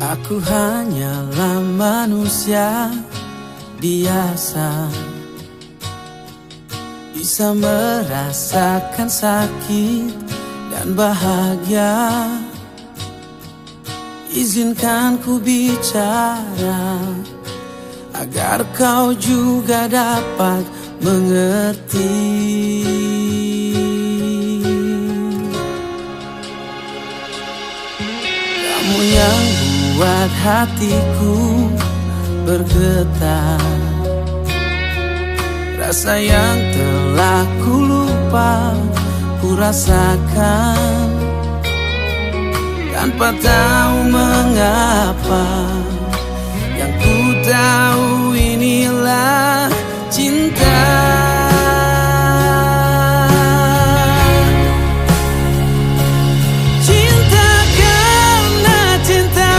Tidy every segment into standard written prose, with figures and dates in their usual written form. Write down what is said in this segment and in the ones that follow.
Aku hanyalah manusia biasa, bisa merasakan sakit dan bahagia. Izinkan ku bicara agar kau juga dapat mengerti. Kamu yang buat hatiku bergetar, rasa yang telah ku lupa ku rasakan, tanpa tahu mengapa. Yang ku tahu inilah cinta. Cinta karena cinta,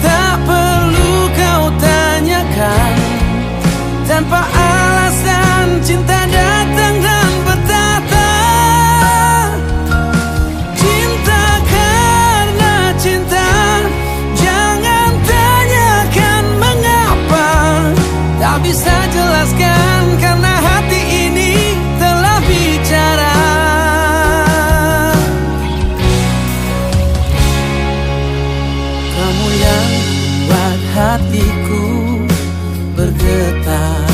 tak perlu kau tanyakan. Tanpa alasan cinta datang dan bertata. Cinta karena cinta, jangan tanyakan mengapa. Tak bisa jelaskan karena hati ini telah bicara. Kamu yang buat hatiku bergetar,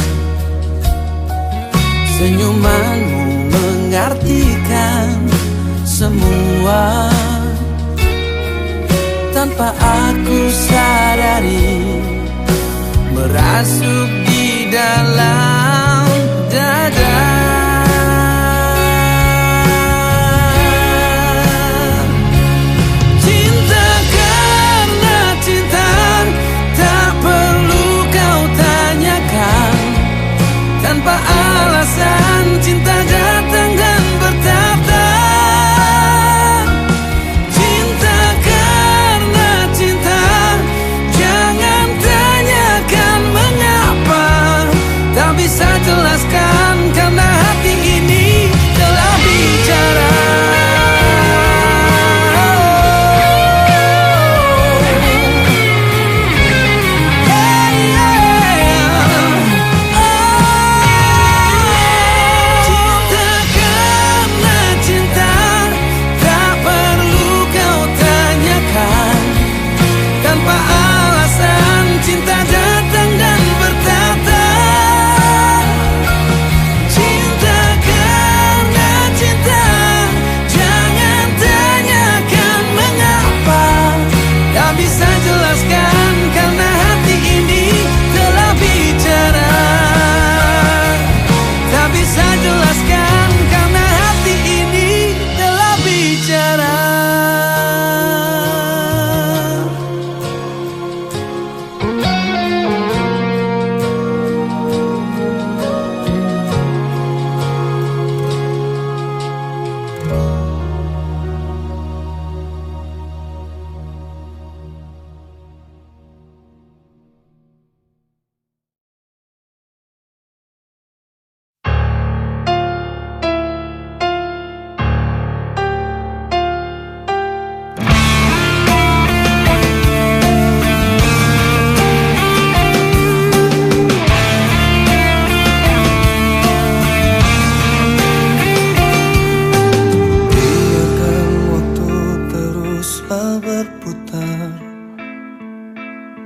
senyumanmu mengartikan semua. Tanpa aku sadari, merasuk di dalam dada. Cinta karena cinta, tak perlu kau tanyakan. Tanpa alasan cinta datang dan bertata. Cinta karena cinta, jangan tanyakan mengapa. Tak bisa jelaskan karena hati ini telah bicara.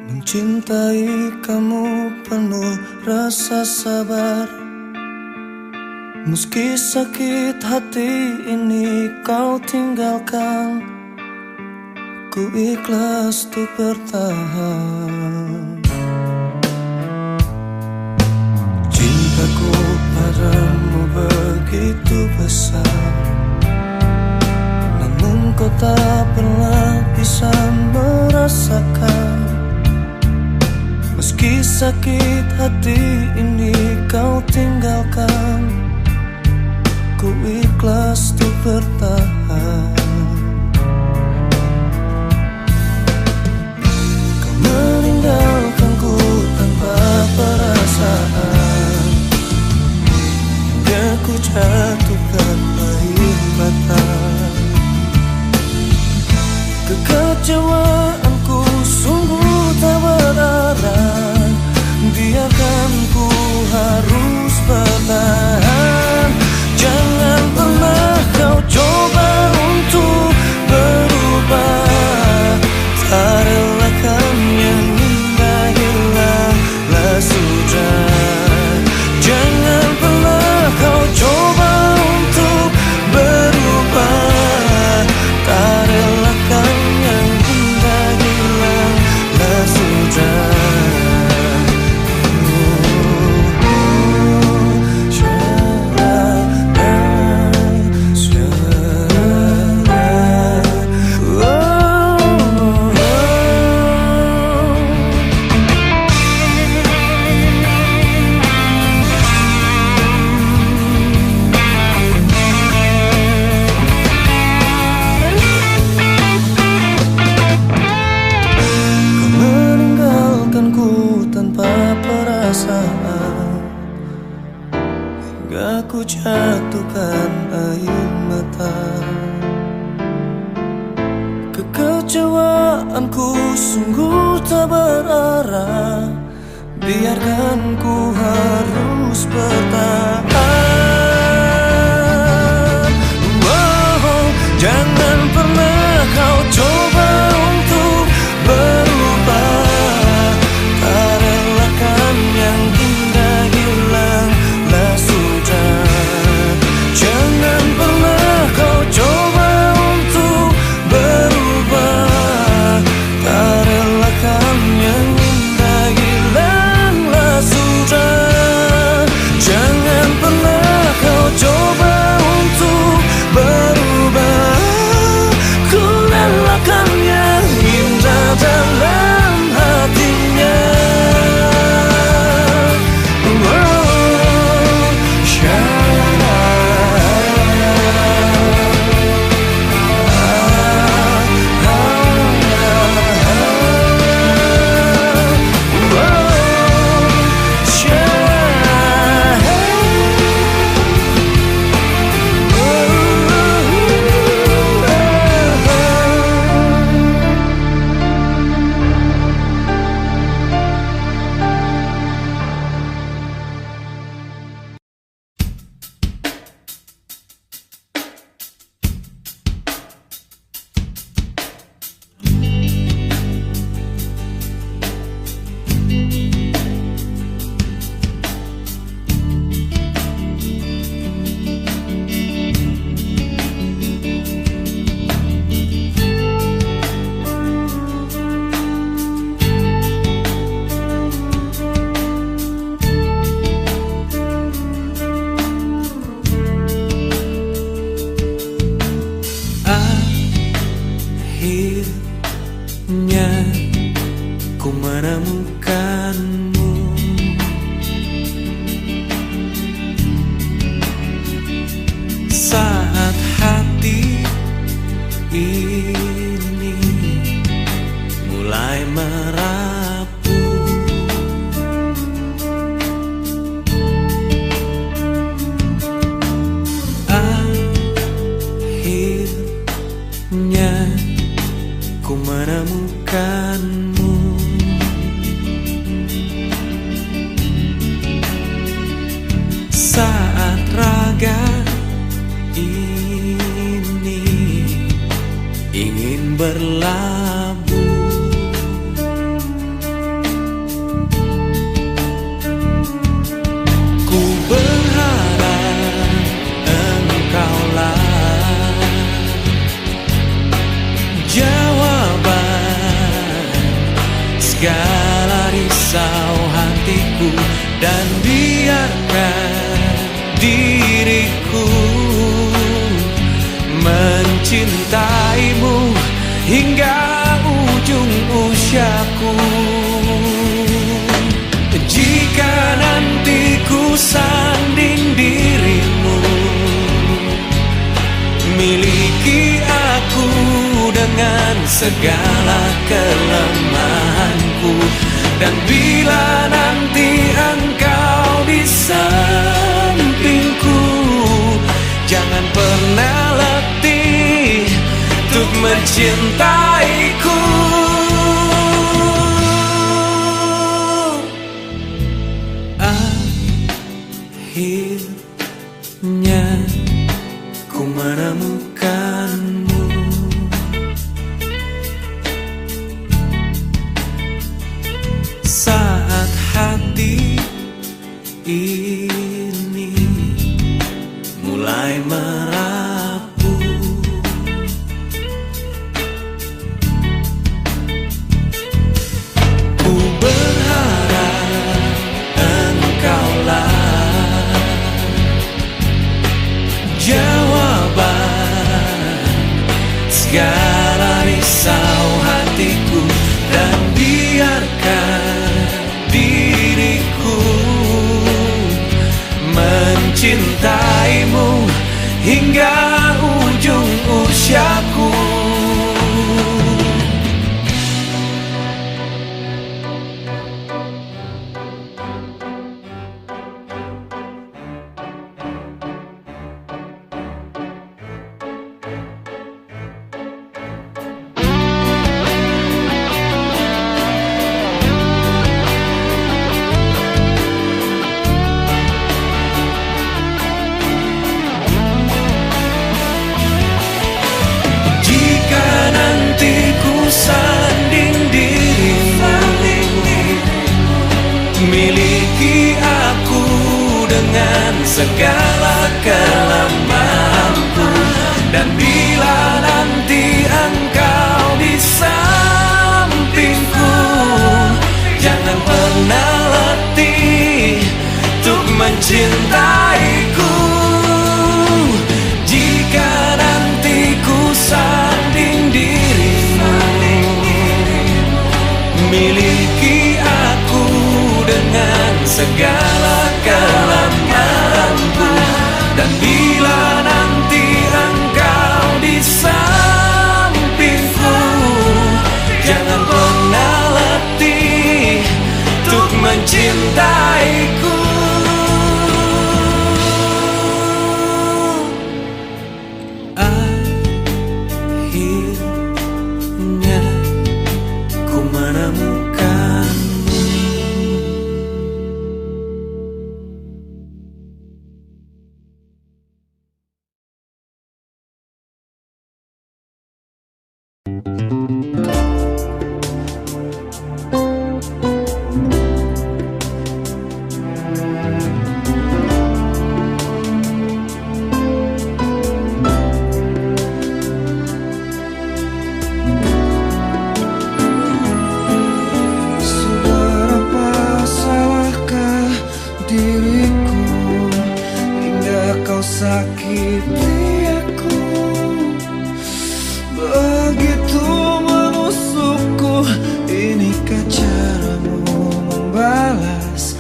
Mencintai kamu penuh rasa sabar. Meski sakit hati ini kau tinggalkan, ku ikhlas untuk bertahan. Cintaku padamu begitu besar, namun kau tak pernah bisa merasakan. Meski sakit hati ini kau tinggalkan, ku ikhlas untuk bertahan. Kau meninggalkanku tanpa perasaan, hingga ku jatuhkan air mata. Kekecewaanku sungguh jatuhkan air mata. Kekecewaanku sungguh tak berarah, biarkan ku harus bertahan. Oh, jangan pernah kau coba untuk berubah. Tak relakan yang indah hilanglah sudah. Jangan pernah kau coba untuk berubah. Tak relakan yang indah hilanglah sudah. Jangan pernah kau coba untuk berubah. Ku relakan yang indah dalam hatinya. Akhirnya ku menemukanmu. Saat hati ini mulai merapuh, akhirnya ku menemukanmu. Saat raga ini ingin berlabuh, ku berharap engkaulah jawaban segala risau hatiku, dan biarkan diriku mencintaimu hingga ujung usiaku. Jika nanti ku sanding dirimu, miliki aku dengan segala kelemahanku. Dan bila nanti engkau di sampingku, jangan pernah letih untuk mencintaiku. Akhirnya ku menemukanmu. Saat hati ini mulai merapuh, ku berharap engkaulah jawaban segala risau hatiku. Dan biarkan diriku mencintaimu hingga ujung usiaku. segala kelemahanku. Dan bila nanti engkau di sampingku, jangan pernah letih untuk mencintaiku. Jika nanti ku sanding dirimu, miliki aku dengan segala kelemahanku. Dan bila nanti engkau di sampingku, jangan pernah letih untuk mencintaiku. Akhirnya ku menemukanmu. Seberapa salahkah diriku hingga kau sakiti aku? Begitu menusukku, inikah caramu membalas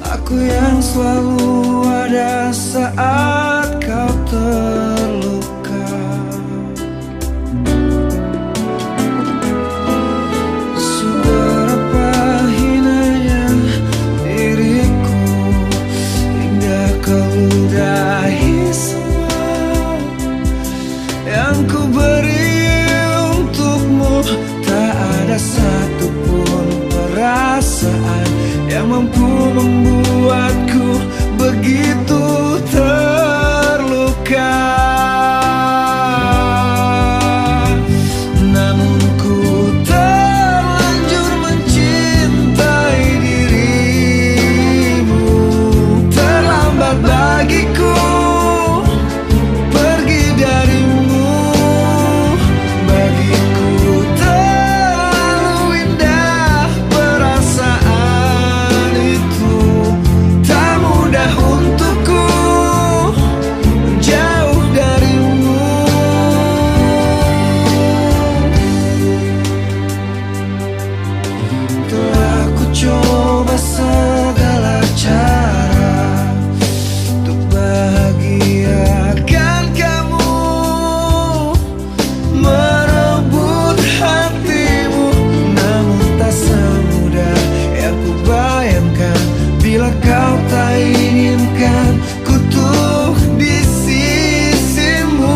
aku yang selalu ada saat kau terluka? Seberapa hinanya diriku hingga kau ludahi semua yang ku beri untukmu. Tak ada satupun perasaan yang mampu membuatku begitu terluka. Namun ku terlanjur mencintai dirimu. Terlambat bagiku pergi darimu. Bagiku terlalu indah perasaan itu. Tak mudah untukku jauh darimu. Telah ku coba segala cara untuk bahagiakan kamu, merebut hatimu. Namun tak semudah yang ku bayangkan bila kau tak inginkan ku tuh di sisimu.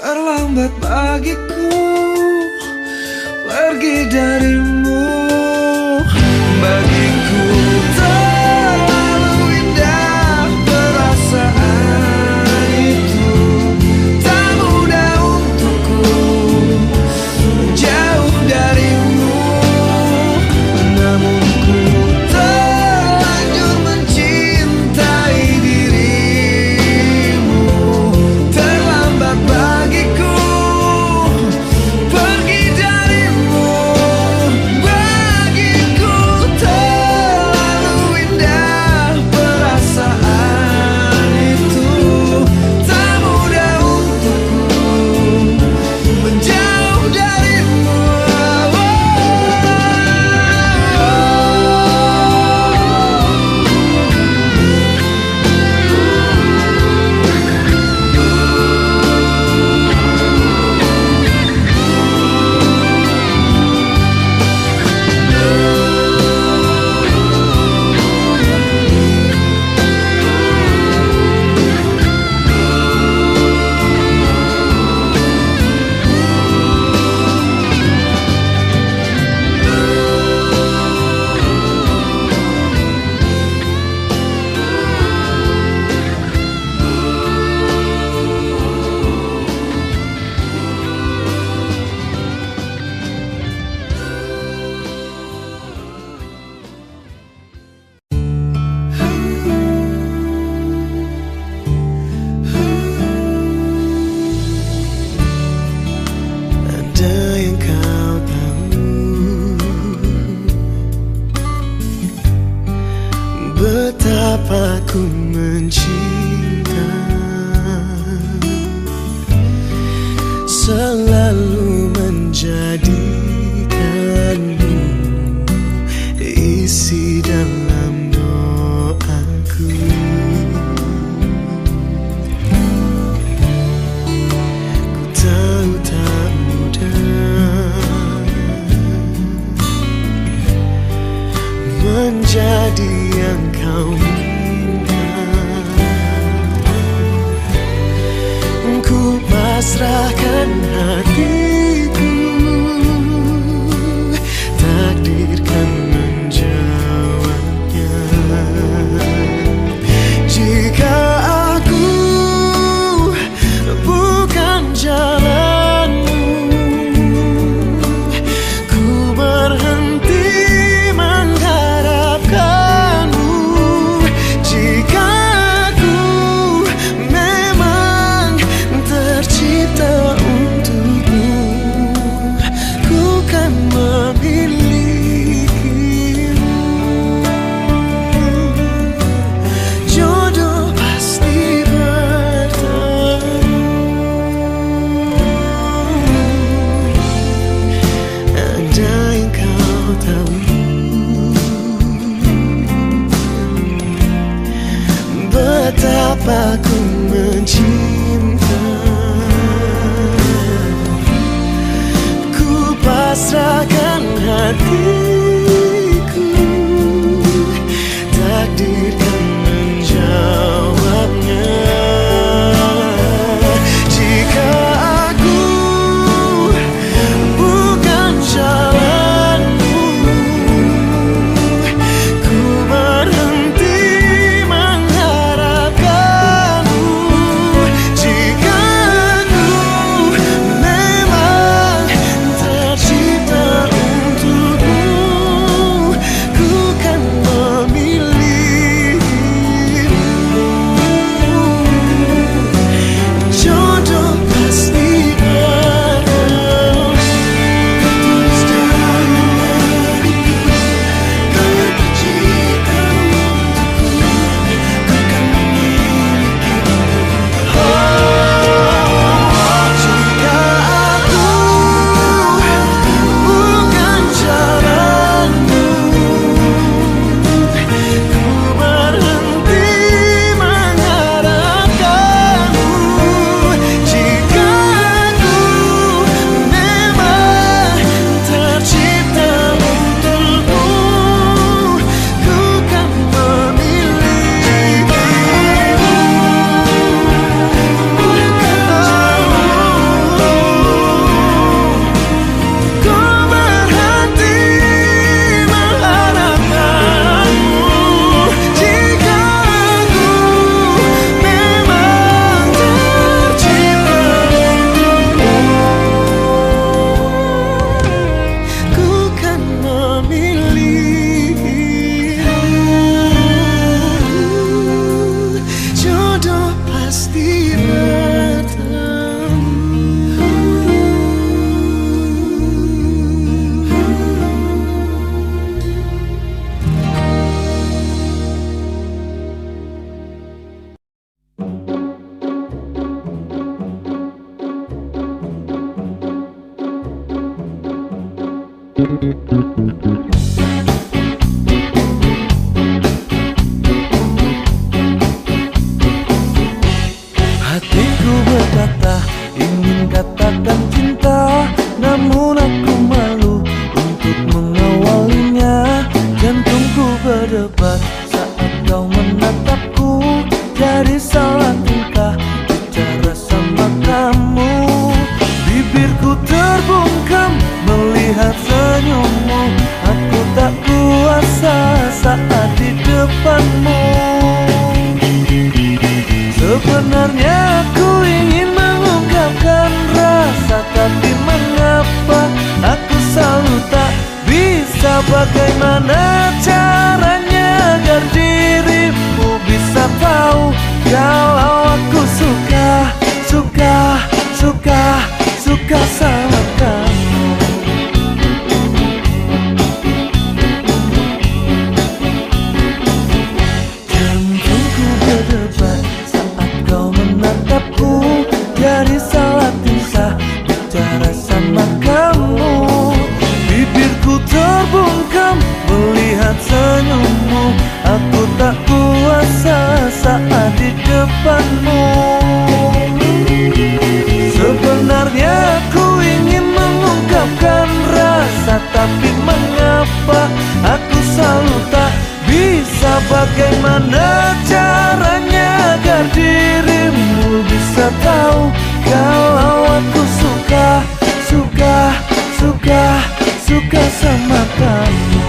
Terlambat bagiku pergi darimu. Bagiku terlalu indah perasaan itu. Tak mudah untukku jauh darimu. Namun ku terlanjur mencintai dirimu. Terlambat bagiku pergi darimu. selalu menjadikanmu isi dalam doaku. Ku tahu tak mudah menjadi yang kau inginkan. Ku pasrahkan hatiku, takdir kan menjawabnya. Jika aku bukan jalanmu, ku berhenti mengharapkanmu. Jika aku memang tercipta untukmu, ku kan memilikimu. Jodoh pasti bertemu. Andai kau tahu betapa ku mencinta, ku pasrahkan hatiku, takdir kan menjawabnya. Jika aku bukan jalanmu, ku berhenti mengharapkanmu. Jika aku memang tercipta untukmu, ku kan memilikimu. Jodoh pasti bertemu. Tertulis dalam hatiku, kau yang tercipta untukku, ku kan memilikimu. Jika aku bukan jalanmu, ku berhenti mengharapkanmu. Jika aku memang tercipta untukmu, ku kan memilikimu. Ku berhenti mengharapkanmu. Jika aku memang tercipta untukmu, ku kan memilikimu. Jodoh pasti Hatiku berkata ingin katakan cinta, namun aku malu untuk mengawalinya. Jantungku berdebar saat kau menatapku, jadi salah tingkah bicara sama kamu. Bibirku terbungkam melihat senyummu, aku tak kuasa saat di depanmu. Sebenarnya aku ingin mengungkapkan rasa, tapi mengapa aku selalu tak bisa. Bagaimana caranya agar dirimu bisa tahu kalau aku suka sama kamu. Jantungku berdebar saat kau menatapku, jadi salah tingkah marah sama kamu. Bibirku terbungkam melihat senyummu. Aku tak kuasa saat di depanmu. Sebenarnya aku ingin mengungkapkan rasa, tapi mengapa aku selalu tak bisa. Bagaimana caranya agar dirimu bisa tahu kalau aku suka sama kamu.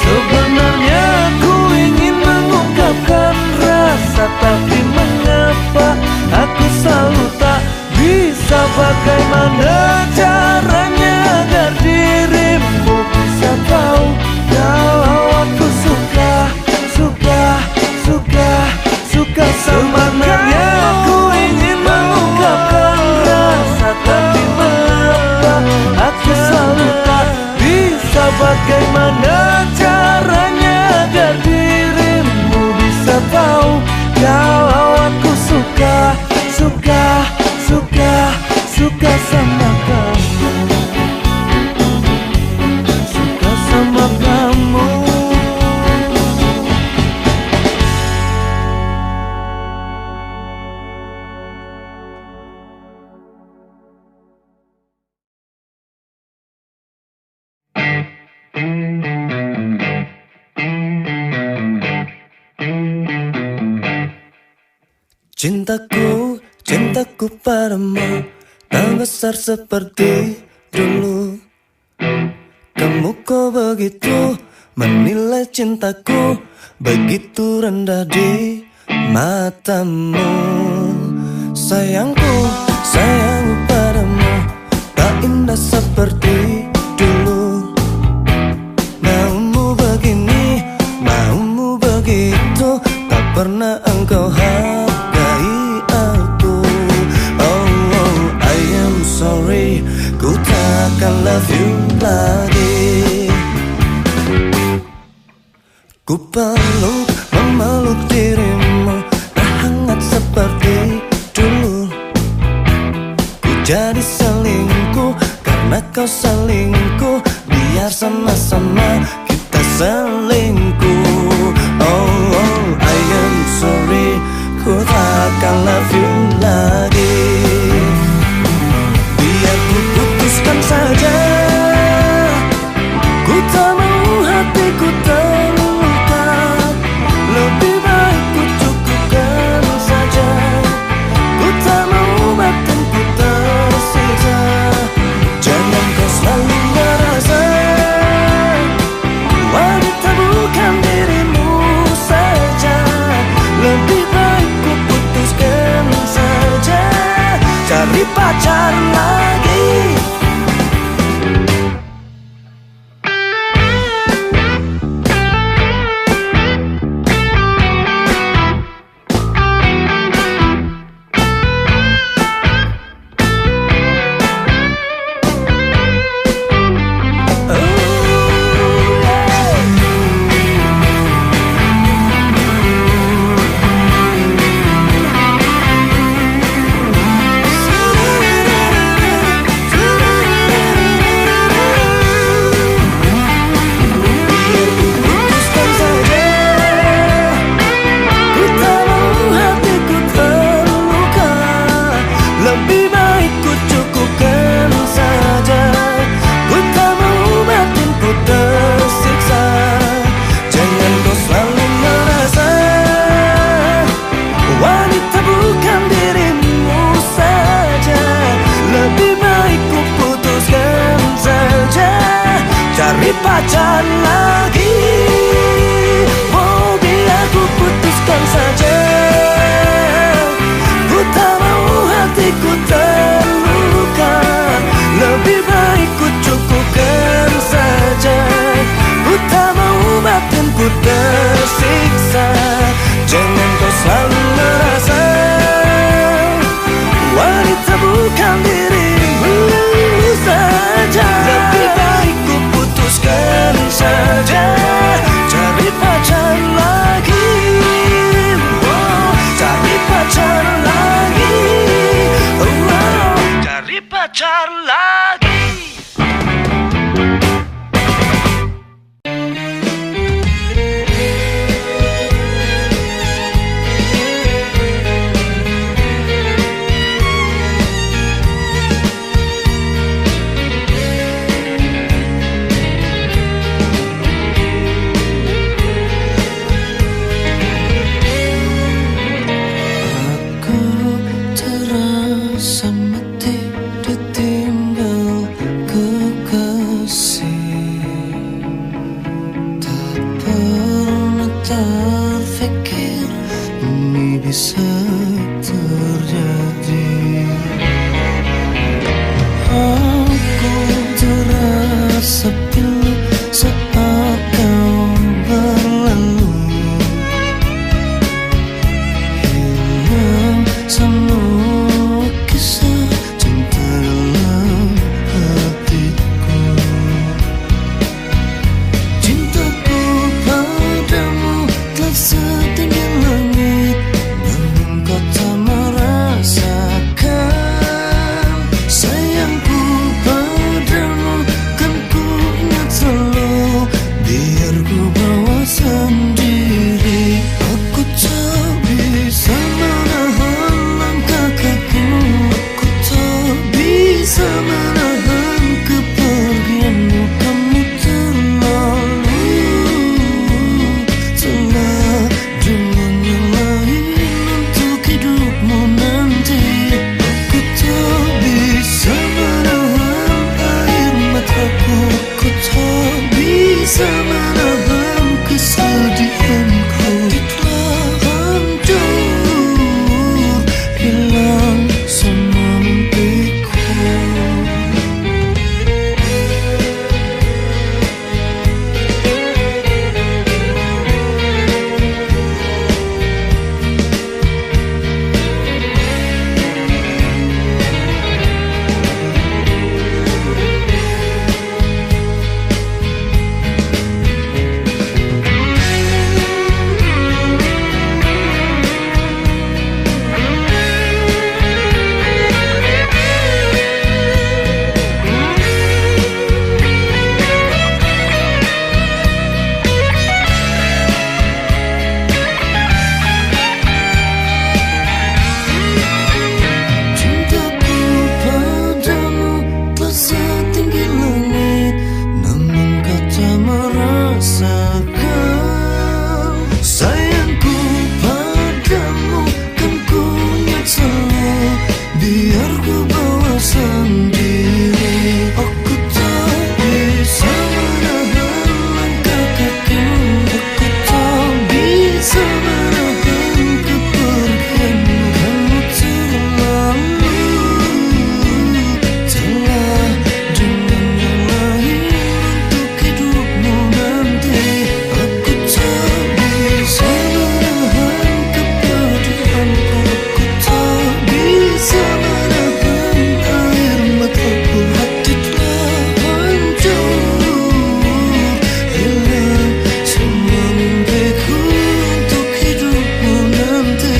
Sebenarnya aku ingin mengungkapkan rasa, tapi mengapa aku selalu tak bisa. Bagaimana caranya agar dirimu bisa tahu kalau aku suka sama kamu. Sebenarnya aku ingin mengungkapkan rasa, tapi mengapa aku selalu tak bisa. Bagaimana caranya agar dirimu bisa tahu kalau aku suka sama kamu. Suka sama kamu. Cintaku padamu tak besar seperti dulu. Kamu kok begitu menilai cintaku, begitu rendah di matamu. Sayangku padamu tak indah seperti dulu. Maumu begini, maumu begitu, tak pernah engkau hargai aku. Oh, I am sorry, ku takkan love you lagi. Ku memeluk dirimu, tak hangat seperti dulu. Ku jadi selingkuh karena kau selingkuh, biar sama-sama kita selingkuh. Oh, I am sorry, ku takkan love you lagi. Biar ku putuskan saja, ku tak mau hatiku terluka. Lebih baik ku cukupkan saja, ku tak mau batinku tersiksa. Jangan kau selalu merasa wanita bukan dirimu saja. Lebih baik ku putuskan bisa terjadi. Aku terasa pilu saat kau berlalu, hilang semua kisah cinta dalam hatiku. Cintaku padamu telah setinggi langit, namun kau tak merasakan. Sayangku padamu kan ku ingat selalu, biar ku bawa sendiri. Aku tak bisa menahan langkah kaku, aku tak bisa menahan kepergianmu. Kamu terlalu telah dengan yang lain untuk hidupmu nanti. Aku tak bisa menahan air mataku, aku tak bisa menahan kesedihanku. Hati telah hancur, hilang semua mimpiku. Cintaku padamu telah setinggi langit, namun kau tak merasakan. Sayangku padamu kan ku ingat selalu, biar ku bawa sendiri. Aku tak bisa menahan langkah kaku, aku tak bisa menahan kepergianmu. Kamu terlalu telah dengan yang lain untuk hidupmu nanti. Aku tak bisa menahan kepedihanku, aku tak bisa menahan air mataku. Hati telah hancur, hilang semua mimpiku untuk hidupmu nanti.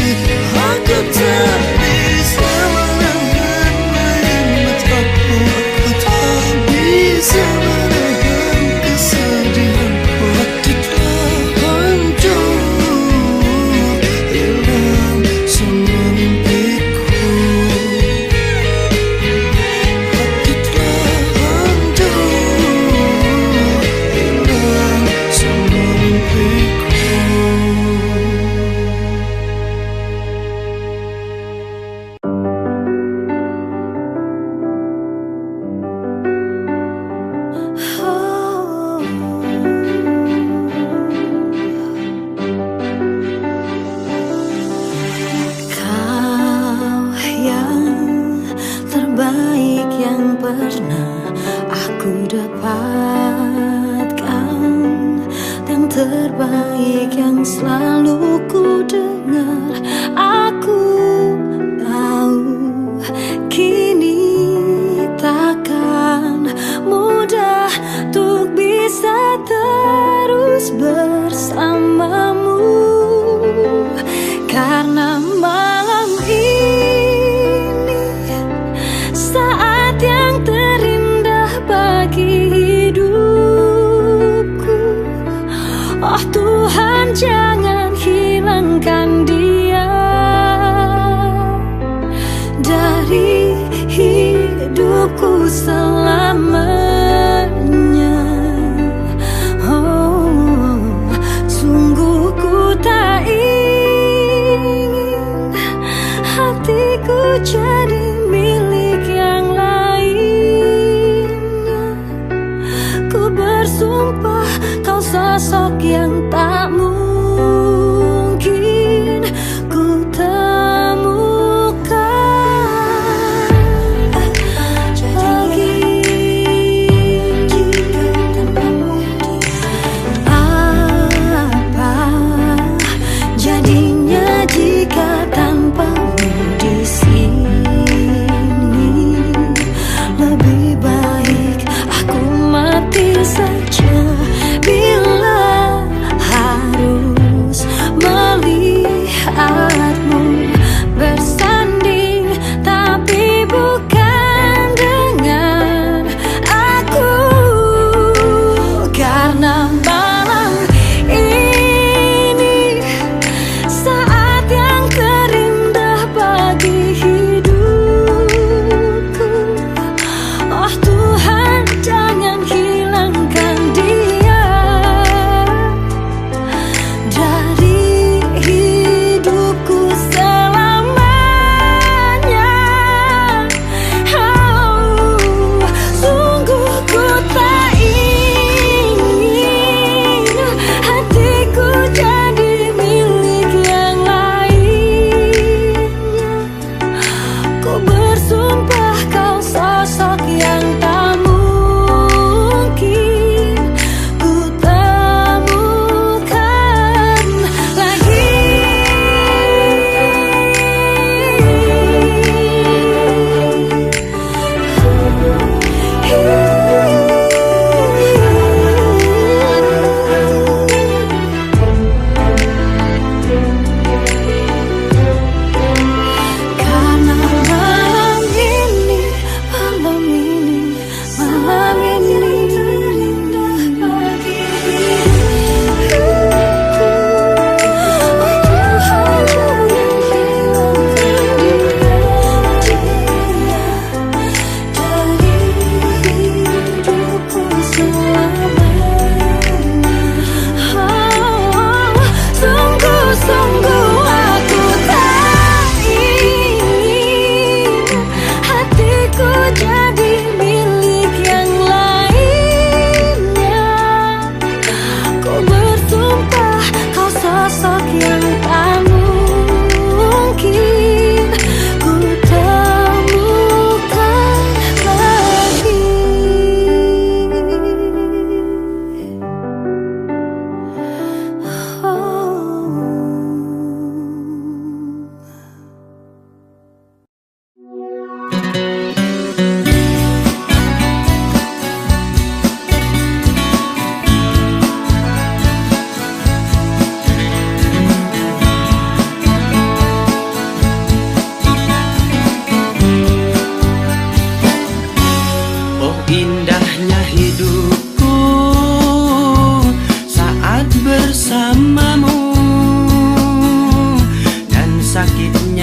Aku tak bisa menahan air mataku, aku tak bisa menahan kesedihanku. Hati telah hancur, hilang semua mimpiku. Hati telah hancur, hilang semua mimpiku. Kau yang terbaik yang pernah aku dapatkan, yang terbaik yang selalu ku dengar. Aku tahu kini takkan mudah untuk bisa terus bersamamu, karena malam ini saat yang terindah bagi hidupku. Oh Tuhan, jangan hilangkan dia dari hidupku selamanya. Oh, sungguh ku tak ingin hatiku jadi milik yang lainnya. Ku bersumpah kau sosok yang tak mungkin ku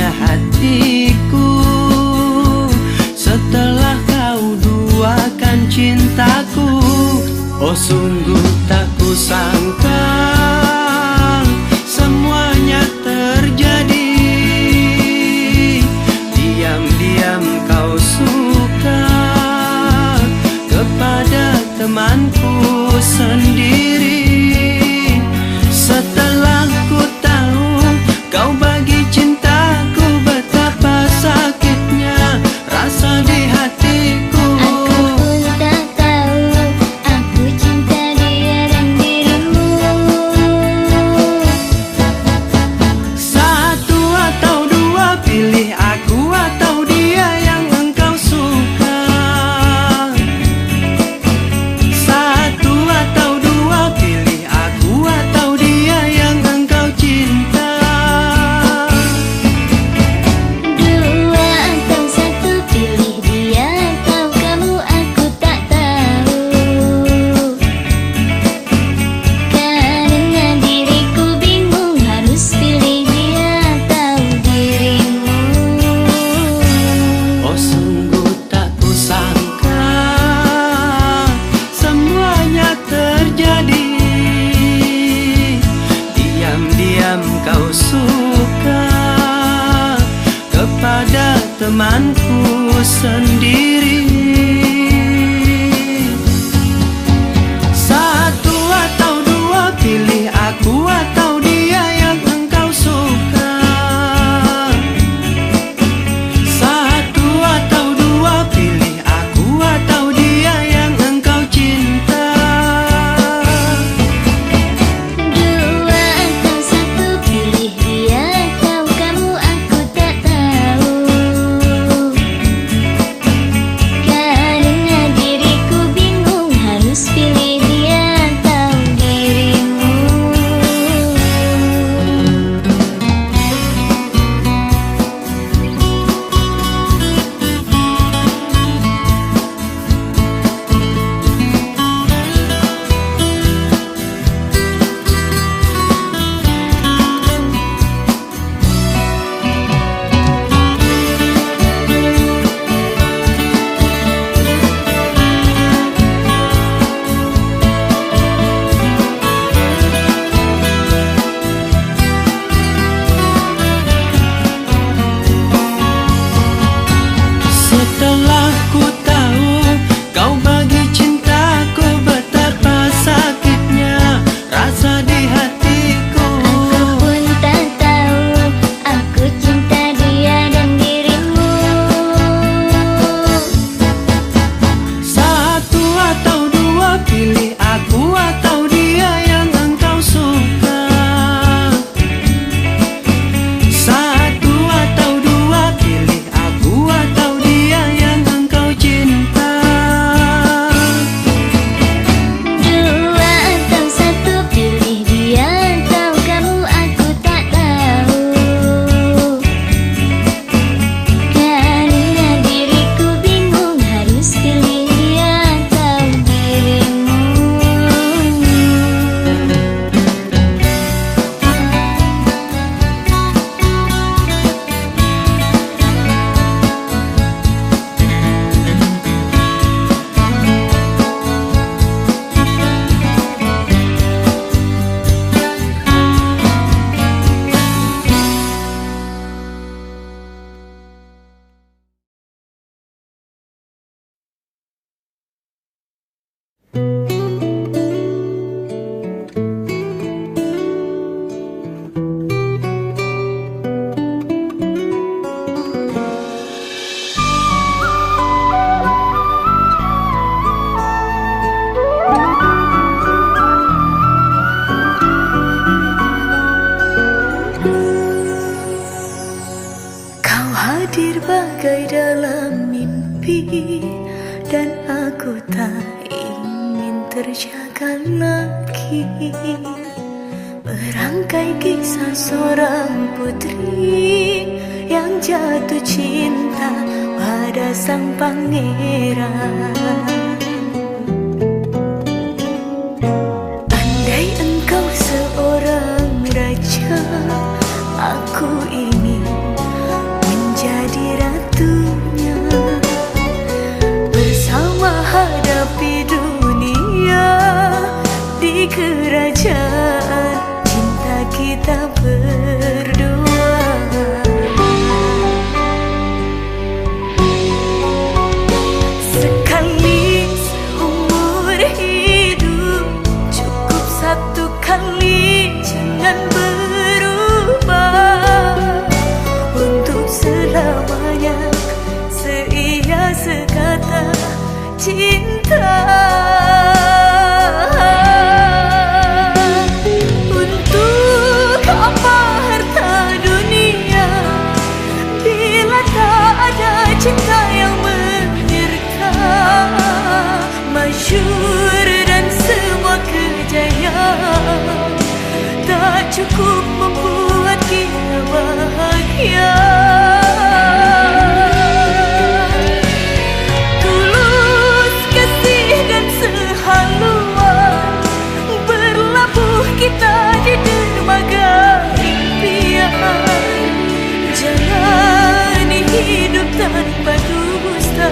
pada hatiku. Setelah kau duakan cintaku, oh sungguh tak kusangka semuanya terjadi. Diam-diam kau suka kepada temanku sendiri. Setelah ku tahu kau bagi cintaku, betapa sakitnya rasa di hatiku. Aku pun tak tahu aku cinta dia dan dirimu. Satu atau dua, pilih aku atau dia yang engkau suka. Satu atau dua, pilih aku atau dia yang engkau cinta. Dua atau satu, pilih dia atau kamu, aku tak tahu. Karena diriku bingung harus pilih dia atau dirimu. Oh sungguh tak kusangka semuanya terjadi. Diam-diam kau suka kepada temanku sendiri. Satu atau dua, pilih aku atau dia yang engkau suka. Satu atau dua, pilih aku atau dia yang engkau cinta. Dua atau satu, pilih dia atau kamu, aku tak tahu. Karena diriku bingung harus pilih dia atau dirimu. Setelah ku tahu kau bagi cintaku, betapa sakitnya rasa di hatiku. Aku pun tak tahu aku cinta dia dan dirimu. Satu atau dua, pilih aku atau dia yang engkau suka. Satu atau dua, pilih aku atau dia yang engkau cinta. Dua atau satu, pilih dia atau kamu, aku tak tahu. Karena diriku bingung harus pilih dia atau dirimu. Kau hadir bagai dalam mimpi, dan aku tak ingin terjaga lagi. Merangkai kisah seorang putri yang jatuh cinta pada sang pangeran. Andai engkau seorang raja, aku ingin selamanya, seia sekata cinta. Untuk apa harta dunia bila tak ada cinta yang menyertai? Masyhur dan semua kejayaan tak cukup membuat kita bahagia. Tulus kasih dan sehaluan, berlabuh kita di dermaga impian. Jalani hidup tanpa dusta,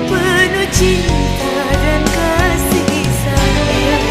penuh cinta dan kasih sayang.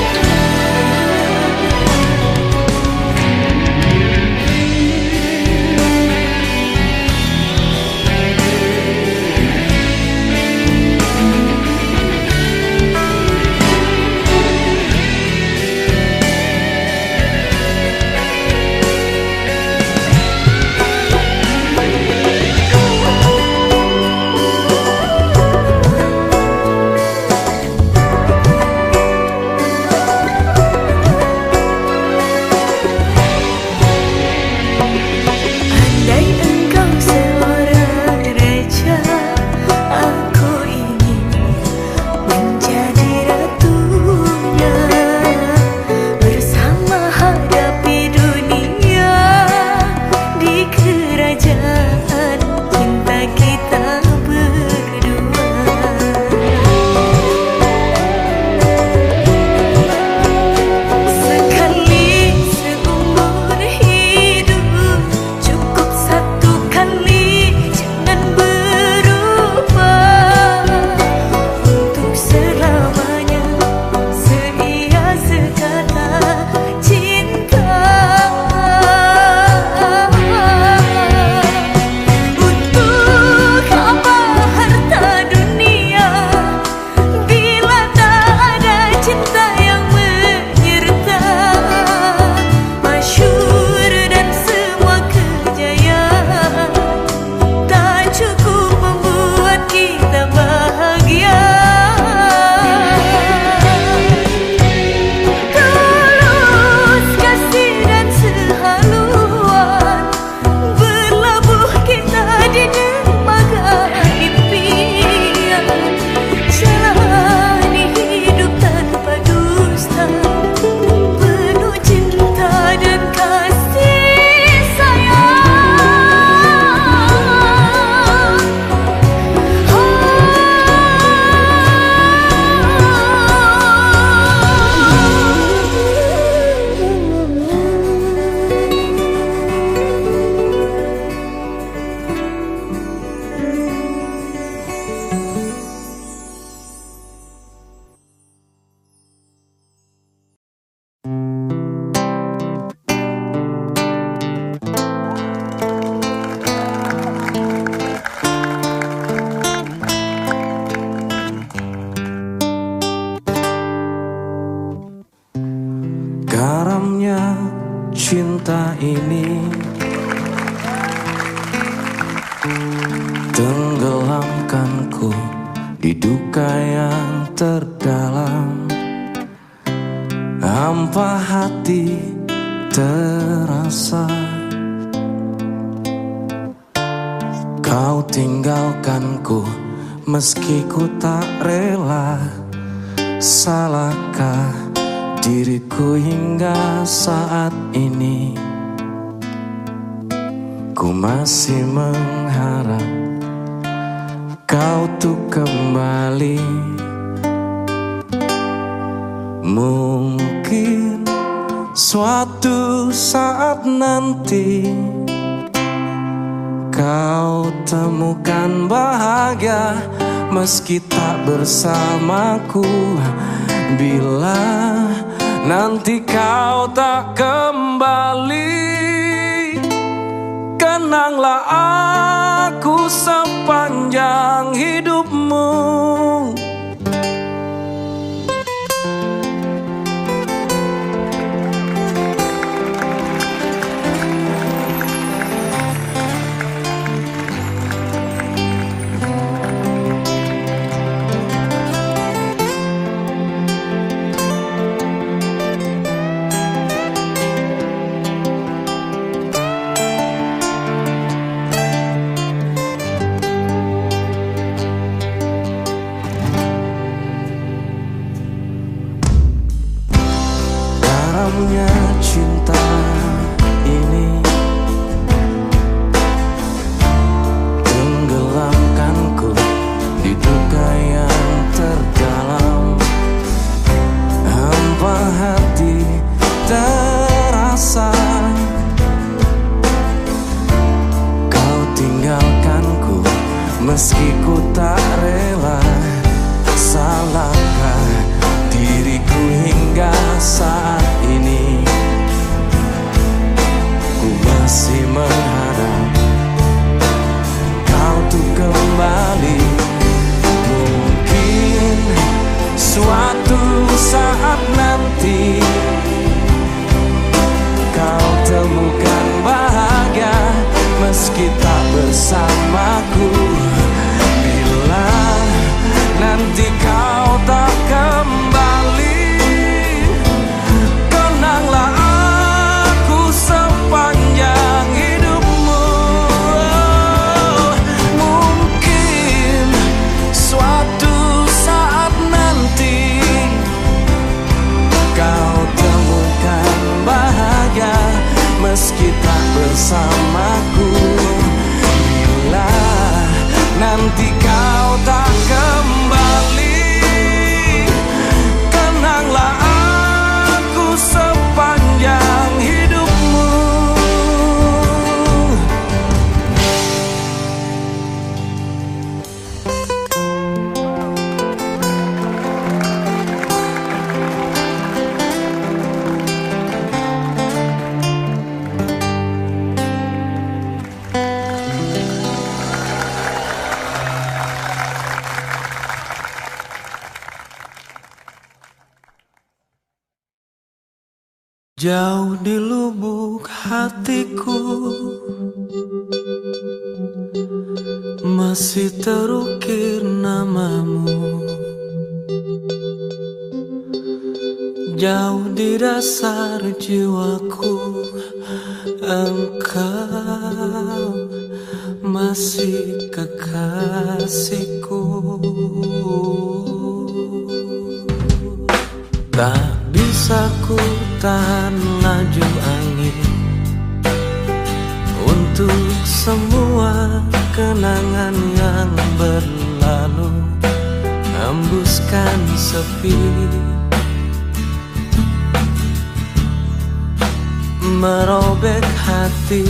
Garamnya cinta ini tenggelamkanku di duka yang terdalam. Hampa hati terasa, kau tinggalkanku meski ku tak rela. Salahkah diriku hingga saat ini? Ku masih mengharap kau tuh kembali. Mungkin suatu saat nanti kau temukan bahagia meski tak bersamaku. Bila nanti kau tak kembali, kenanglah aku sepanjang hidupmu. Meski ku tak rela, salahkah diriku hingga saat ini? Ku masih mengharap kau tuh kembali. Mungkin suatu saat nanti kau temukan bahagia meski tak bersamaku. Bila nanti kau tak kembali, kenanglah aku sepanjang hidupmu. Mungkin suatu saat nanti kau temukan bahagia meski tak bersamaku. Bila nanti kau tak kembali, kenanglah aku sepanjang hidupmu. Jauh di lubuk hatiku masih terukir namamu. Jauh di dasar jiwaku engkau masih kekasihku. Tak bisa ku tahan laju angin untuk semua kenangan yang berlalu, hembuskan sepi, merobek hati.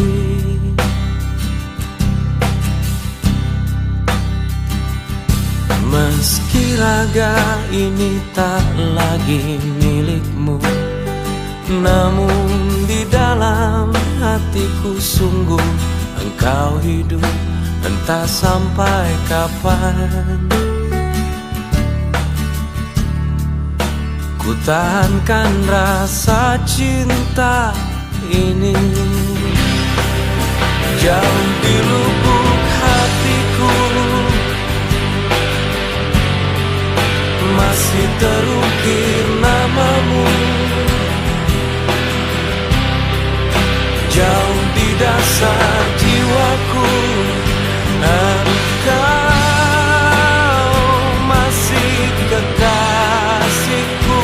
Meski raga ini tak lagi milikmu, namun di dalam hatiku sungguh engkau hidup, entah sampai kapan. Ku tahankan rasa cinta ini jauh di lubuk hatiku, masih terukir namamu. Jauh di dasar jiwaku engkau masih kekasihku.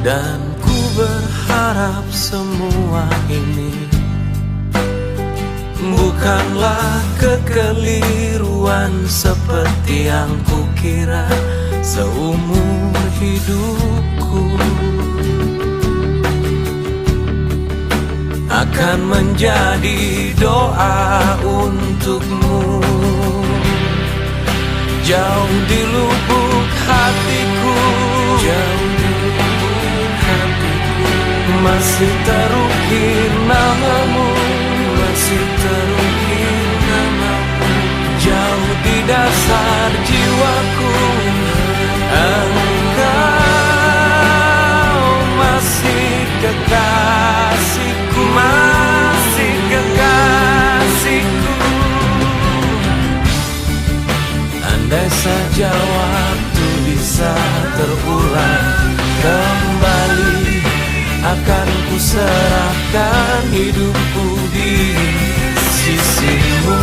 Dan ku berharap semua ini bukanlah kekeliruan seperti yang kukira seumur hidupku. Akan menjadi doa untukmu. Jauh di lubuk hatiku, jauh di lubuk hatiku, masih terukir namamu, masih terukir namamu. Jauh di dasar jiwaku engkau masih kekasihku, masih kekasihku. Andai saja waktu bisa terulang kembali, akan ku serahkan hidupku di sisimu.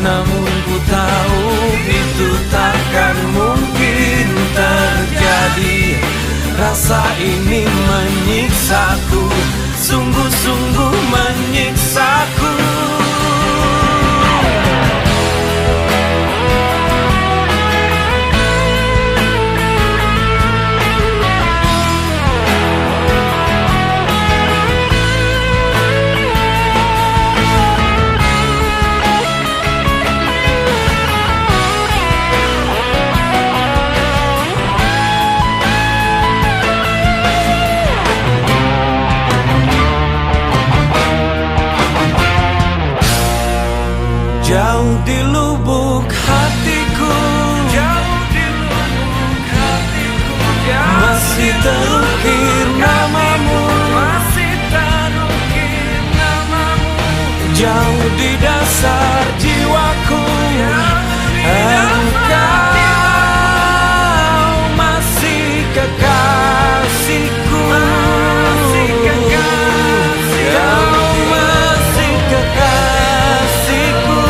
Namun ku tahu itu takkan mungkin terjadi. Rasa ini menyiksaku, sungguh-sungguh menyiksaku. Jauh di lubuk hatiku, jauh di lubuk hatiku, masih terukir namamu, masih terukir namamu. Jauh di dasar jiwaku, engkau masih kekasihku, masih kekasihku, kau masih kekasihku,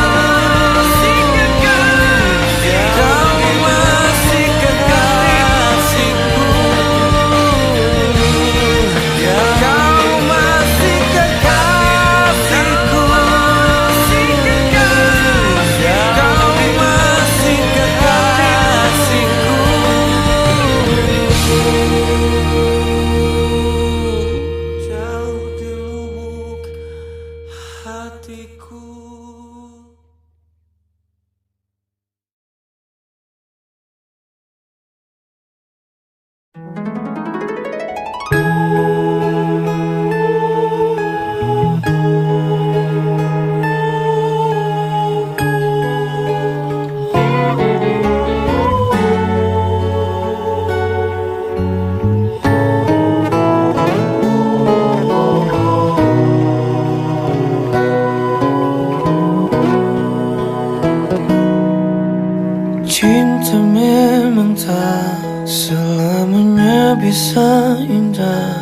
kau masih kekasihku, kau masih kekasihku, kau masih kekasihku. Jauh di lubuk hatiku. Cinta memang tak selamanya bisa indah.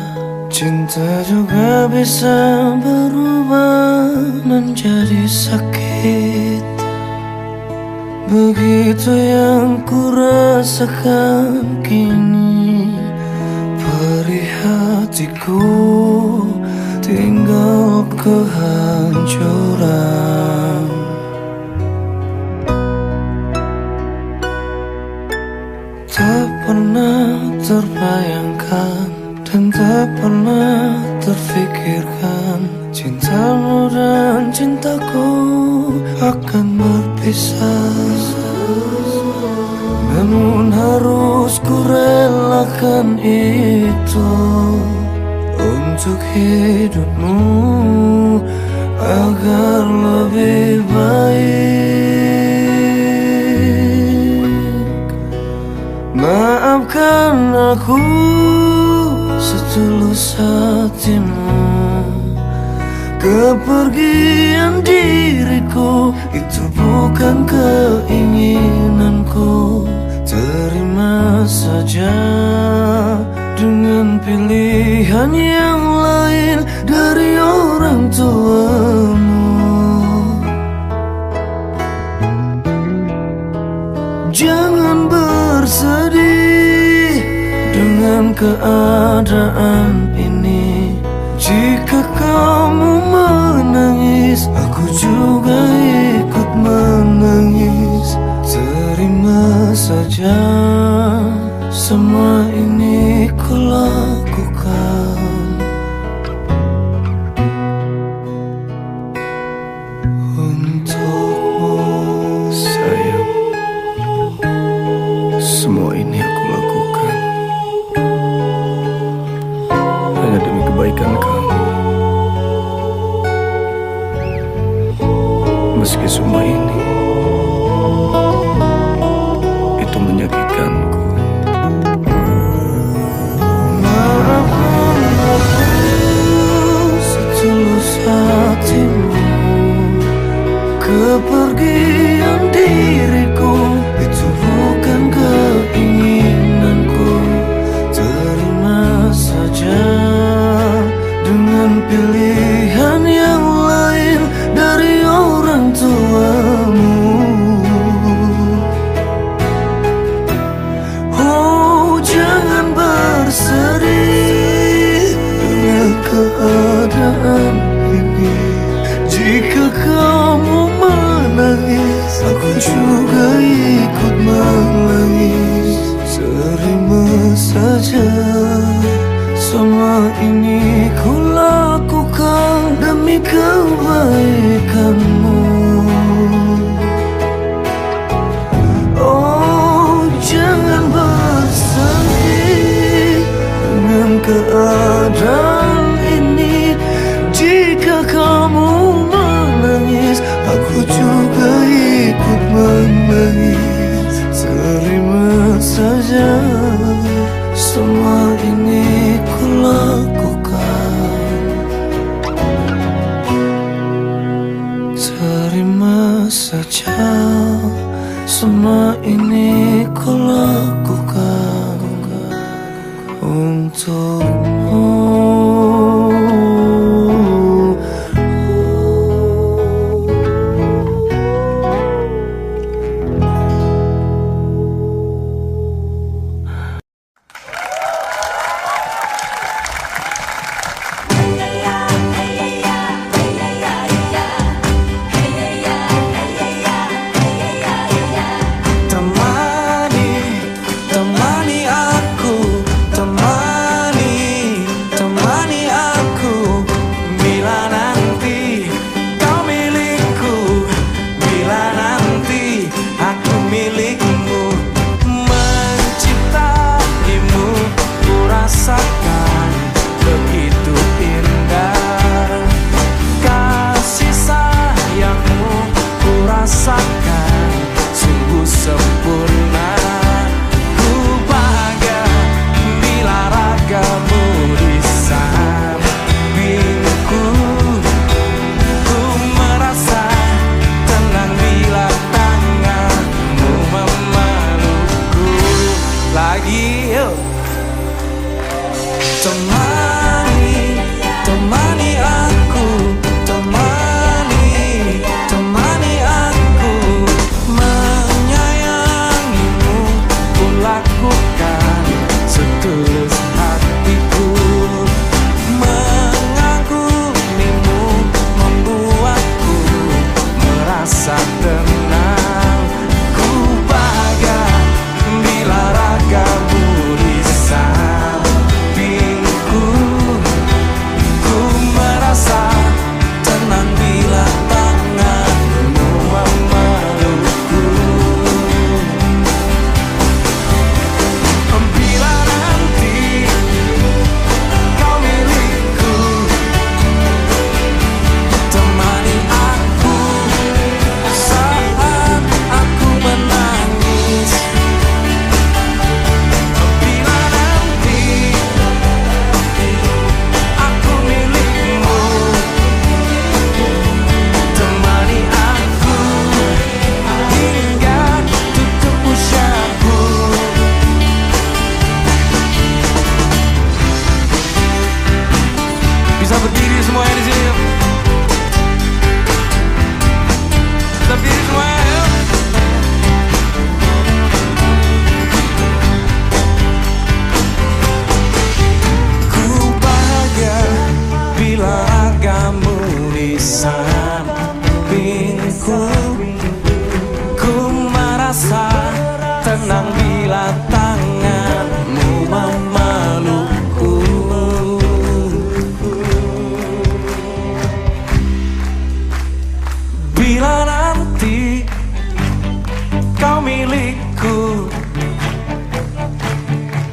Cinta juga bisa berubah menjadi sakit. Begitu yang ku rasakan kini. Perih hatiku tinggal kehancuran. Tak pernah terbayangkan dan tak pernah terfikirkan cintamu dan cintaku akan berpisah. Namun harus ku relakan itu untuk hidupmu agar lebih baik. Maafkan aku setulus hatimu. Kepergian diriku itu bukan keinginanku. Terima saja dengan pilihan yang lain dari orang tuamu. Jangan bersedih dengan keadaan ini. Jika kamu menangis, aku juga ikut menangis. Terima saja semua ini ku lakukan untukmu, sayang. Semua ini aku lakukan hanya demi kebaikan kamu. Meski semua ini itu menyakitkanku. Maafkan aku setulus hatimu. Kepergian diriku itu bukan keinginanku. Terima saja dengan pilihan yang lain dari orang tuamu. Oh, jangan bersedih dengan keadaan ini. Jika kamu menangis, saja semua ini ku lakukan untukmu.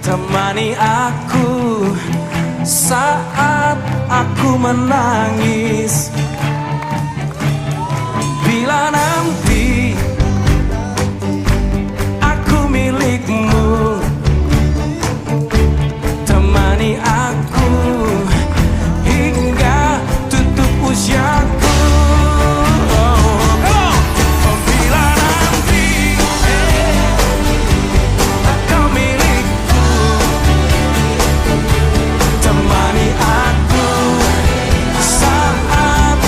Temani aku saat aku menangis. Bila nanti aku milikmu, temani aku hingga tutup usiaku. Temani aku saat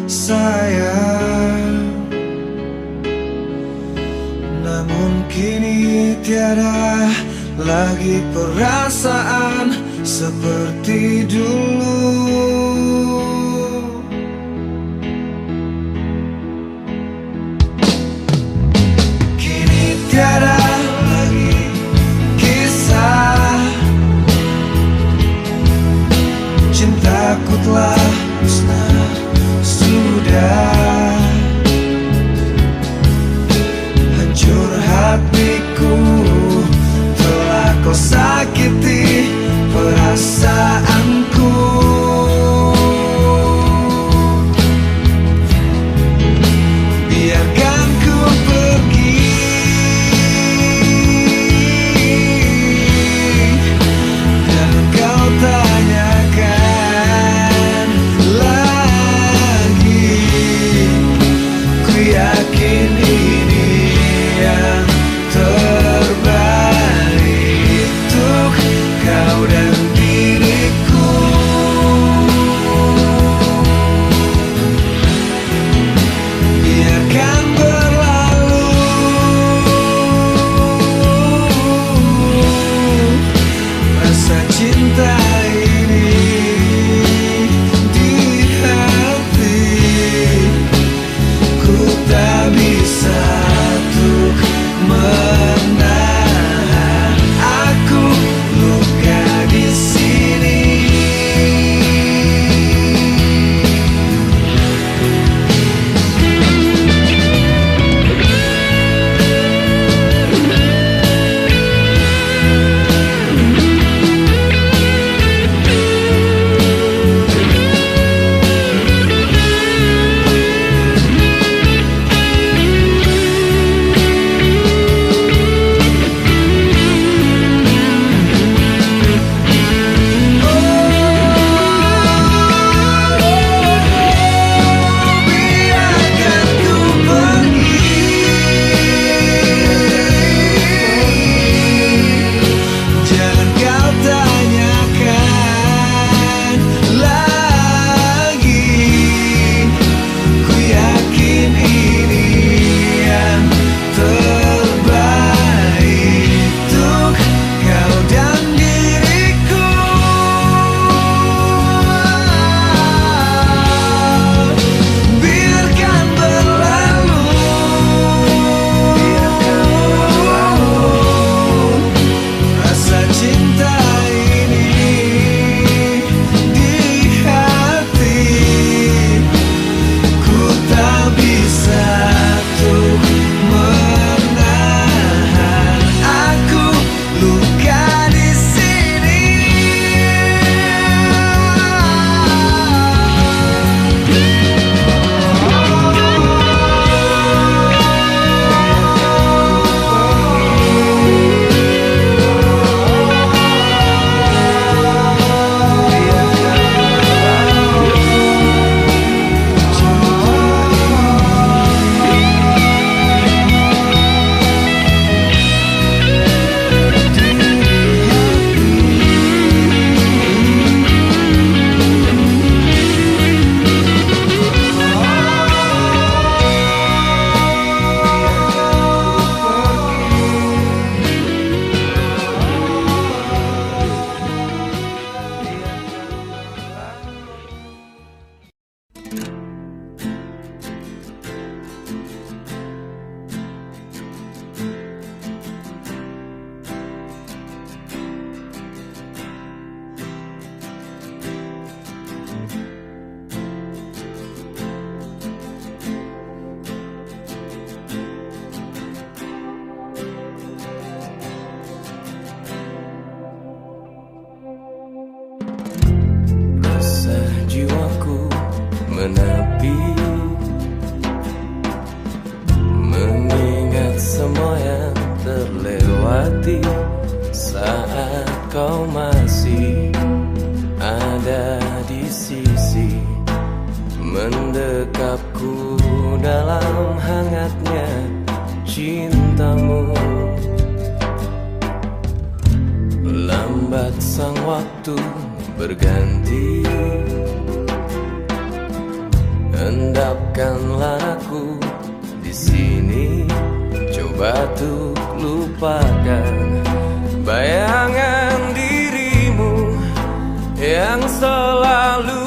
sayang. Namun kini tiada lagi perasaan seperti dulu. Kini tiada lagi kisah, cintaku telah musnah sudah. Hancur hatiku, telah kau sakiti perasaanku. Biarkan ku pergi, dan kau tanyakan lagi. Ku yakin ini yang terbaik untuk kau dan diriku. Biarkan berlalu rasa cinta ini di hati. Ku tak bisa untuk menahan, aku luka di sini. Biarkan ku pergi, jangan kau tanyakan lagi. Ku yakin ini yang terbaik untuk kau dan diriku. Biarkan berlalu rasa cinta ini di hati. Ku tak bisa untuk menahan, aku luka di sini. Rasa jiwaku menepi, mengingat semua yang terlewati saat kau masih ada di sisi, mendekapku dalam hangatnya cintamu. Lambat sang waktu berganti, Endapkanlah aku di sini, coba untuk lupakan bayangan dirimu yang selalu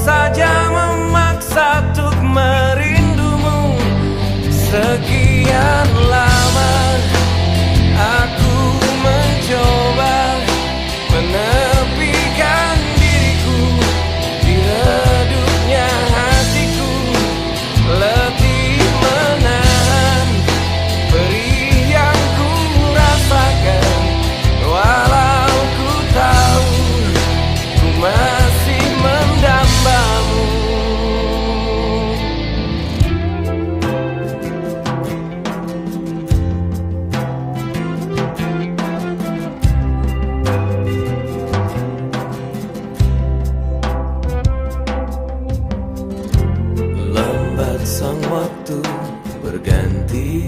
saja memaksa untuk merindumu. Sekian lama aku mencoba menepikan diriku di redupnya hatiku, letih menahan perih yang ku rasakan, walau ku tahu ku masih mendambamu. Lambat sang waktu berganti,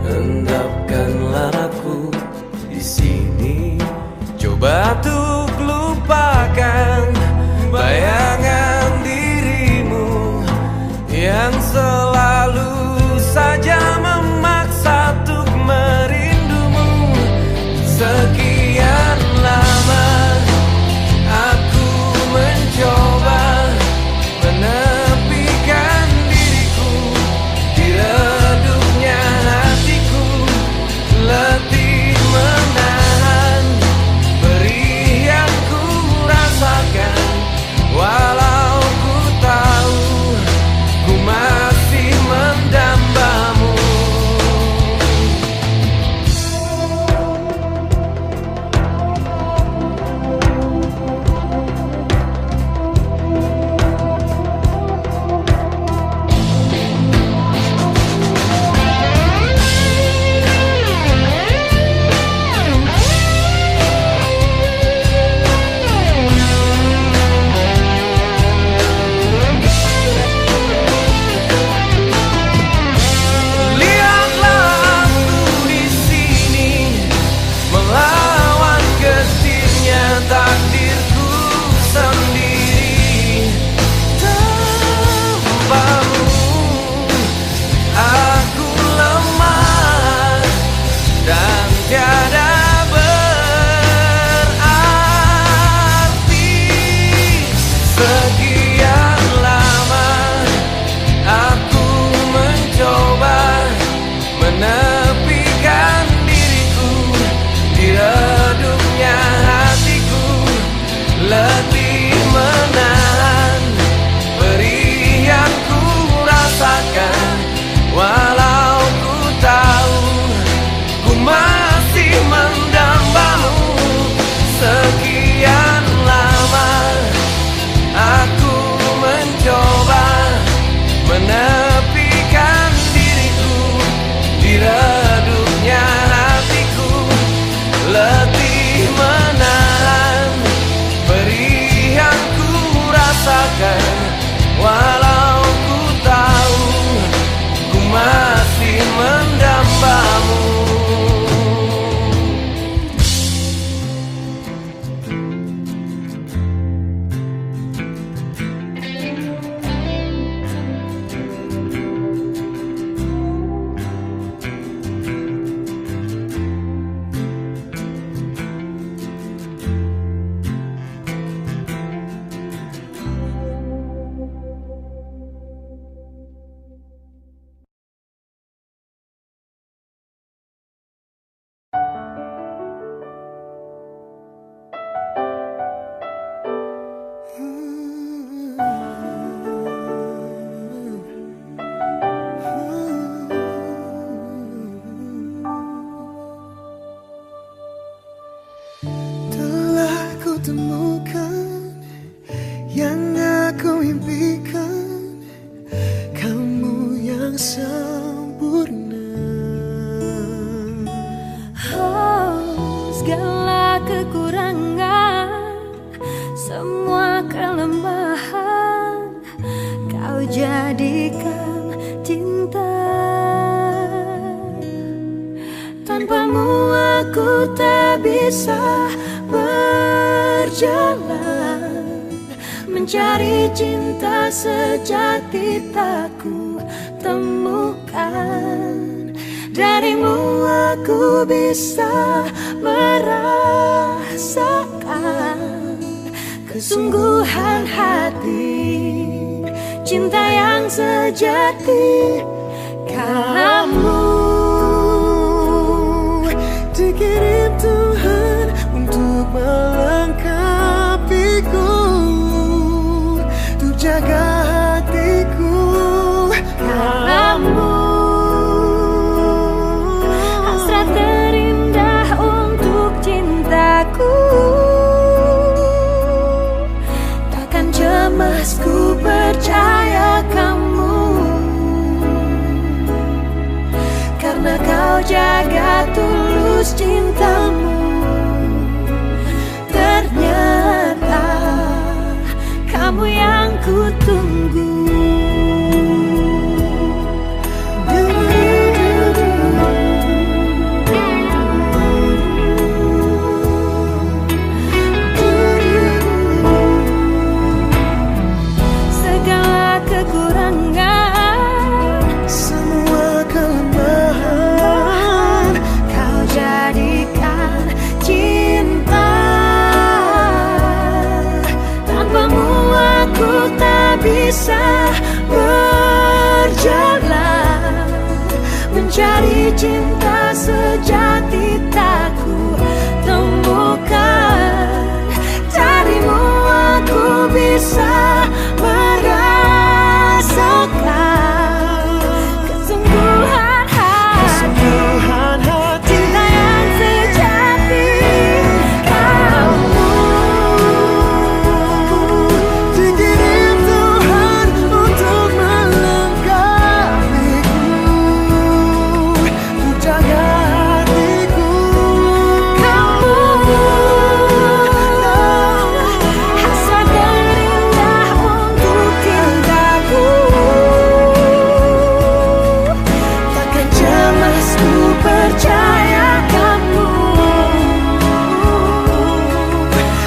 endapkanlah aku di sini, coba untuk lupakan bayangan dirimu yang selalu saja memaksa untuk merindumu. Sekian lama aku mencoba menepikan diriku di redupnya hatiku, letih menahan perih yang ku rasakan, walau ku tahu ku masih mendambamu. Lihatlah aku di sini melawan getirnya takdirku sendiri. Tanpamu aku lemah dan tiada berarti. Sekian lama aku mencoba menepikan diriku di redupnya hatiku, letih menahan perih yang ku rasakan, walau ku tahu ku masih mendambamu. Sekian lama aku mencoba menepikan diriku di redupnya hatiku, letih menahan perih yang ku rasakan, walau ku tahu ku masih mendambamu. Telah ku temukan yang aku impikan, kamu yang sempurna. Oh, segala kekurangan, semua kelemahan, kau jadikan cinta. Tanpamu aku tak bisa berjalan, mencari cinta sejati tak ku temukan. Darimu aku bisa merasakan kesungguhan hati, cinta yang sejati. Kamu dikirim Tuhan untuk melengkapiku, untuk jaga hatiku. Kamu hasrat terindah untuk cintaku, takkan cemas ku percaya kamu, karena kau jaga tulus cintamu. Ternyata kamu yang ku tunggu. Segala kekurangan, semua kelemahan, kau jadikan cinta. Tanpamu aku tak bisa berjalan, mencari cinta sejati tak ku temukan. Darimu aku bisa merasakan kesungguhan hati, cinta yang sejati. Kamu dikirim Tuhan untuk melengkapiku, untuk jaga hatiku. Kamu hasrat terindah untuk cintaku, takkan cemas ku percaya kamu,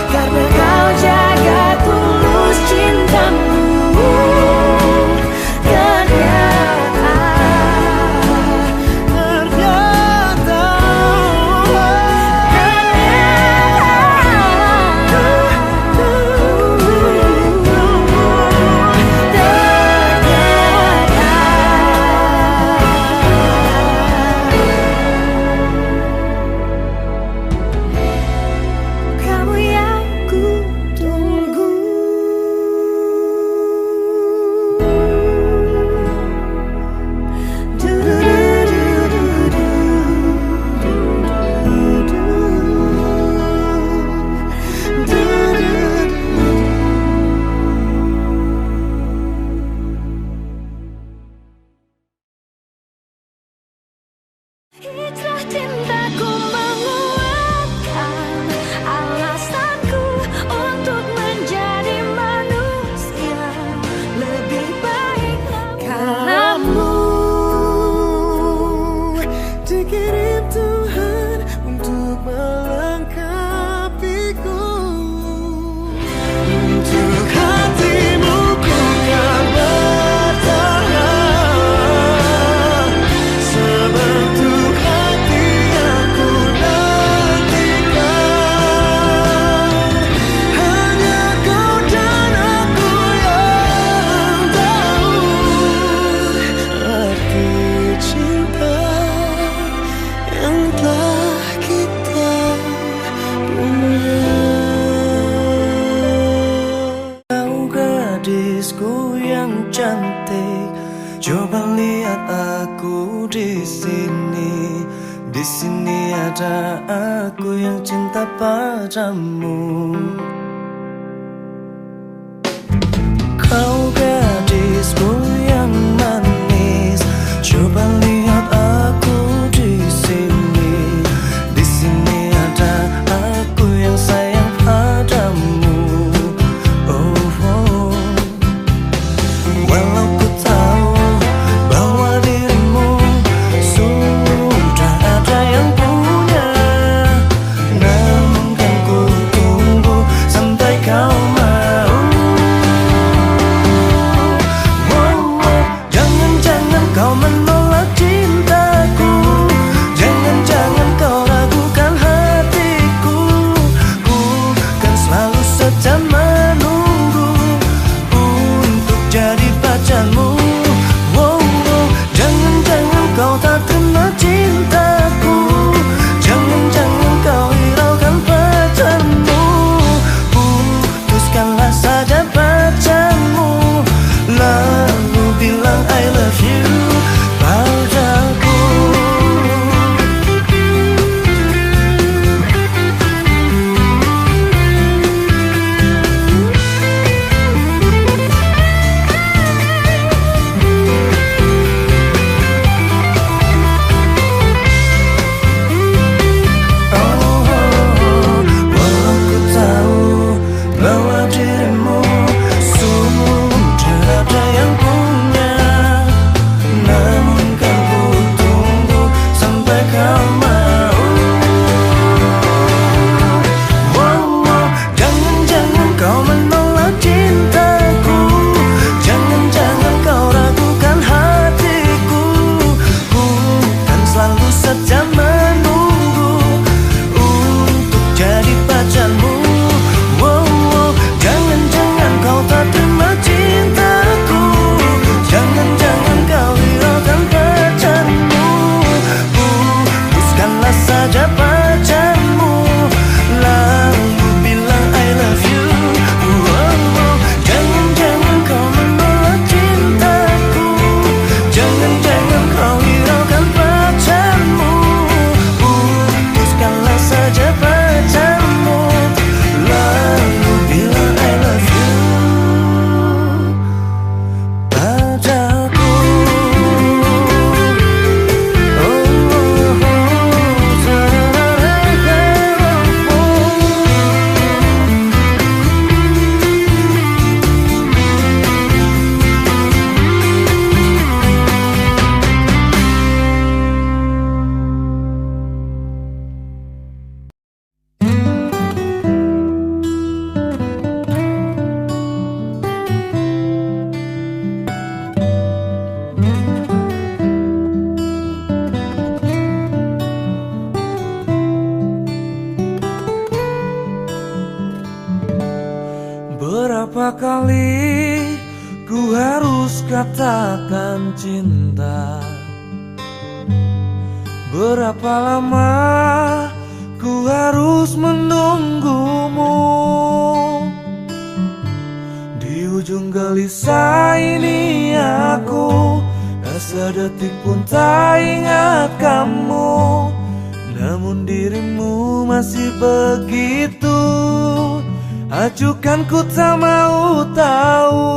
karena kau jaga tulus cintamu. Kamu yang ku tunggu. Hijrah cintaku menguatkan alasanku untuk menjadi manusia lebih baik. Kamu dikirim Tuhan untuk melengkapiku, untuk hatimu ku kan bertahan, sebentuk hati yang ku nantikan. Hanya kau dan aku yang tahu arti cinta yang telah kita punya. Kau gadisku yang cantik, coba lihat aku di sini. Di sini ada aku yang cinta padamu. Kau gadisku yang manis, coba lihat aku di sini. Di sini ada aku yang sayang padamu. Oh, oh. Walau ku tahu bahwa dirimu sudah ada yang punya, namun kan ku tunggu sampai kali ku harus katakan cinta? Berapa lama ku harus menunggumu? Di ujung gelisah ini aku tak sedetik pun tak ingat kamu. Namun dirimu masih begitu acuhkan, ku tak mau tahu.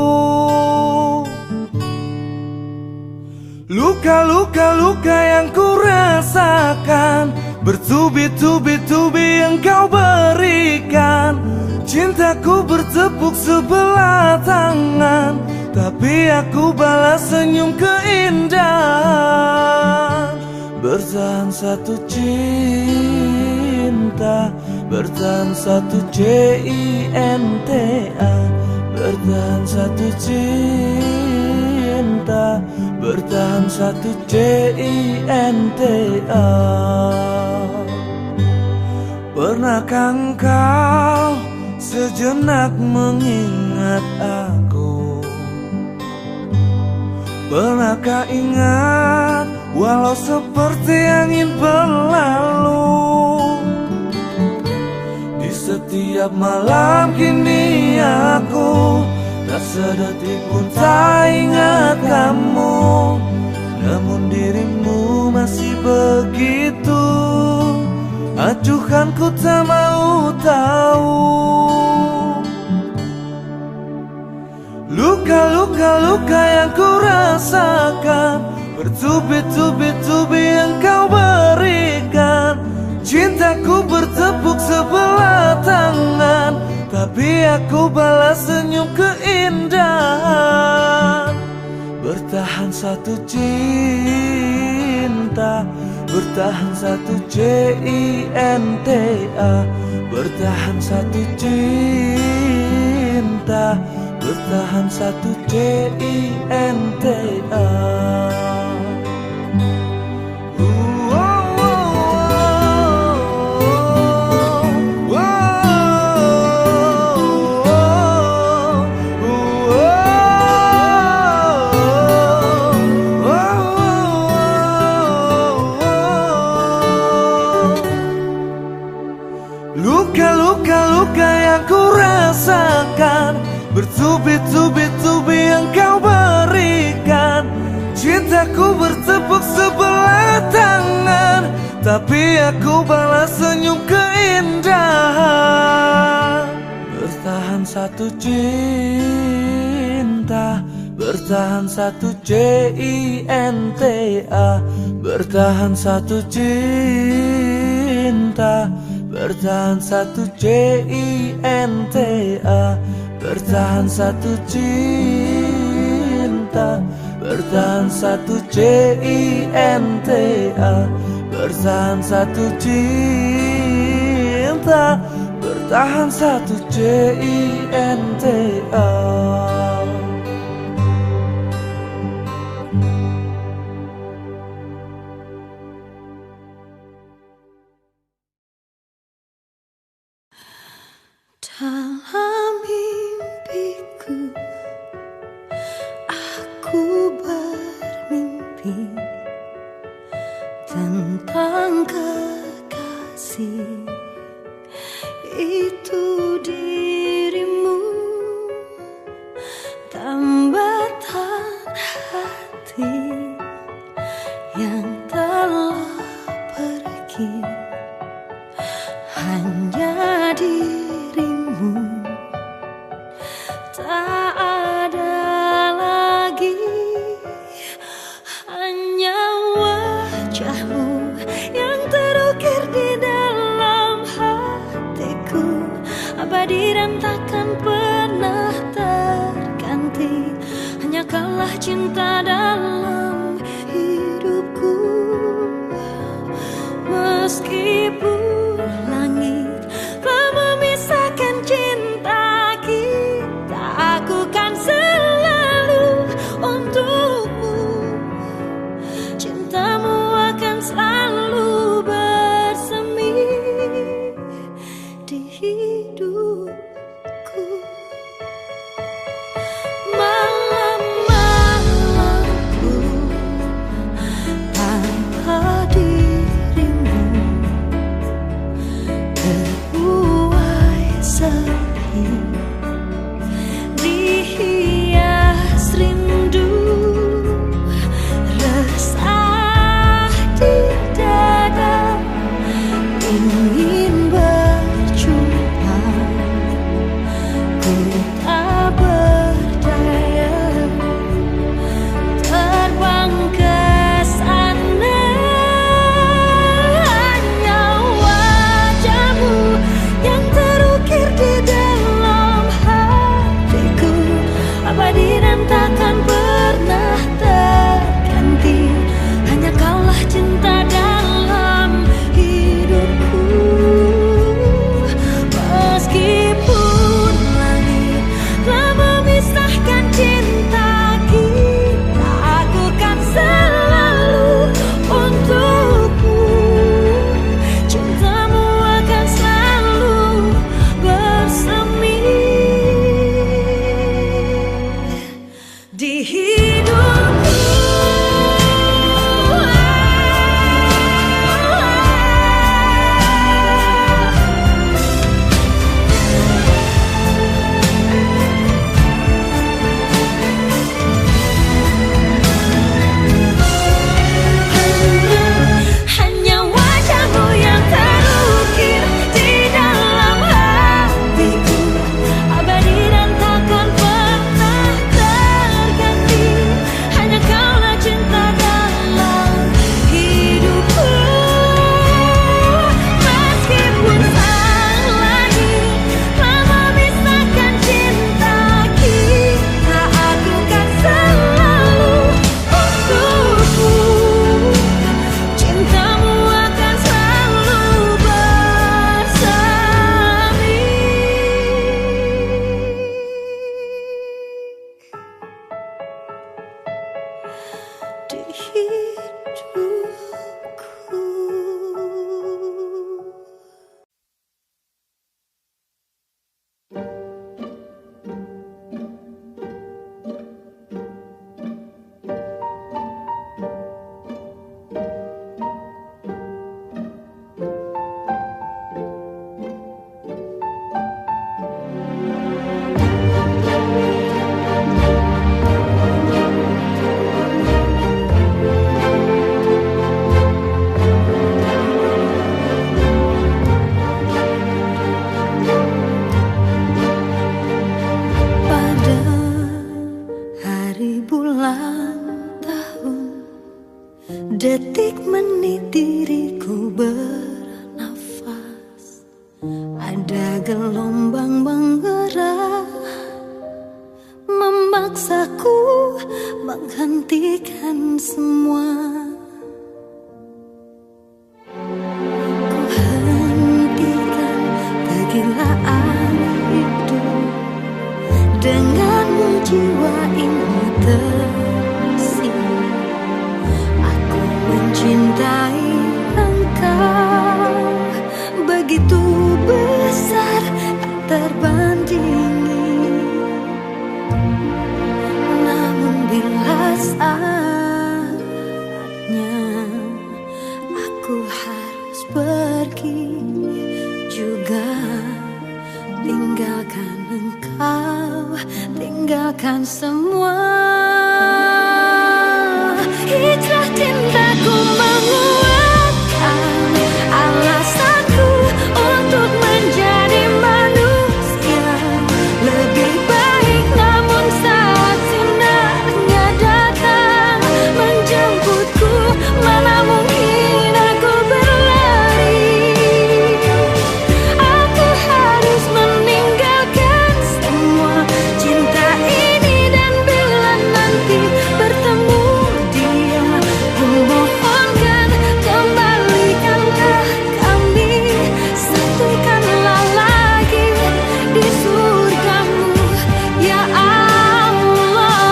Luka-luka yang ku rasakan, bertubi-tubi engkau berikan. Cintaku bertepuk sebelah tangan, tapi aku balas senyum keindahan. Bertahan satu cinta, bertahan satu cinta, bertahan satu cinta, bertahan satu cinta. Pernahkah engkau sejenak mengingat aku? Pernahkah ingat walau seperti angin berlalu? Di setiap malam kini aku tak sedetik pun tak ingat kamu. Namun dirimu masih begitu acuhkan, ku tak mau tahu. Luka yang ku rasakan, bertubi-tubi engkau berikan. Cintaku bertepuk sebelah tangan, tapi aku balas senyum keindahan. Bertahan satu cinta, bertahan satu cinta, bertahan satu cinta, bertahan satu cinta. Luka yang ku rasakan, bertubi-tubi engkau berikan. Cintaku bertepuk sebelah tangan, tapi aku balas senyum keindahan. Bertahan satu cinta, bertahan satu cinta, bertahan satu cinta, bertahan satu cinta, bertahan satu cinta, bertahan satu cinta, bertahan satu cinta, bertahan satu cinta. Dalam mimpiku, aku bermimpi tentang kekasih. Itu dirimu, tambatan hati yang telah pergi. Hanya dirimu, tak ada lagi. Hanya wajahmu yang terukir di dalam hatiku, abadi dan takkan pernah terganti. Hanya kaulah cinta dalam hidupku. Meskipun langit telah memisahkan cinta kita, aku kan selalu untukmu. Cintamu akan selalu bersemi di hidupku. Detik menit diriku bernafas, ada gelombang menggerak memaksaku menghentikan semua. Ku hentikan kegilaan hidup dengan jiwa ini tersiap. Aku mencintai engkau begitu besar tak terbandingi. Namun bila saatnya aku harus pergi juga, tinggalkan engkau, tinggalkan semua. Hijrah cintaku menguatkan alasanku untuk menjadi manusia lebih baik. Namun saat sinarnya datang menjemputku, mana mungkin aku berlari. Aku harus meninggalkan semua cinta ini, dan bila nanti bertemu dia, ku mohonkan kembalikanlah kami, satukanlah lagi di surgamu ya Allah.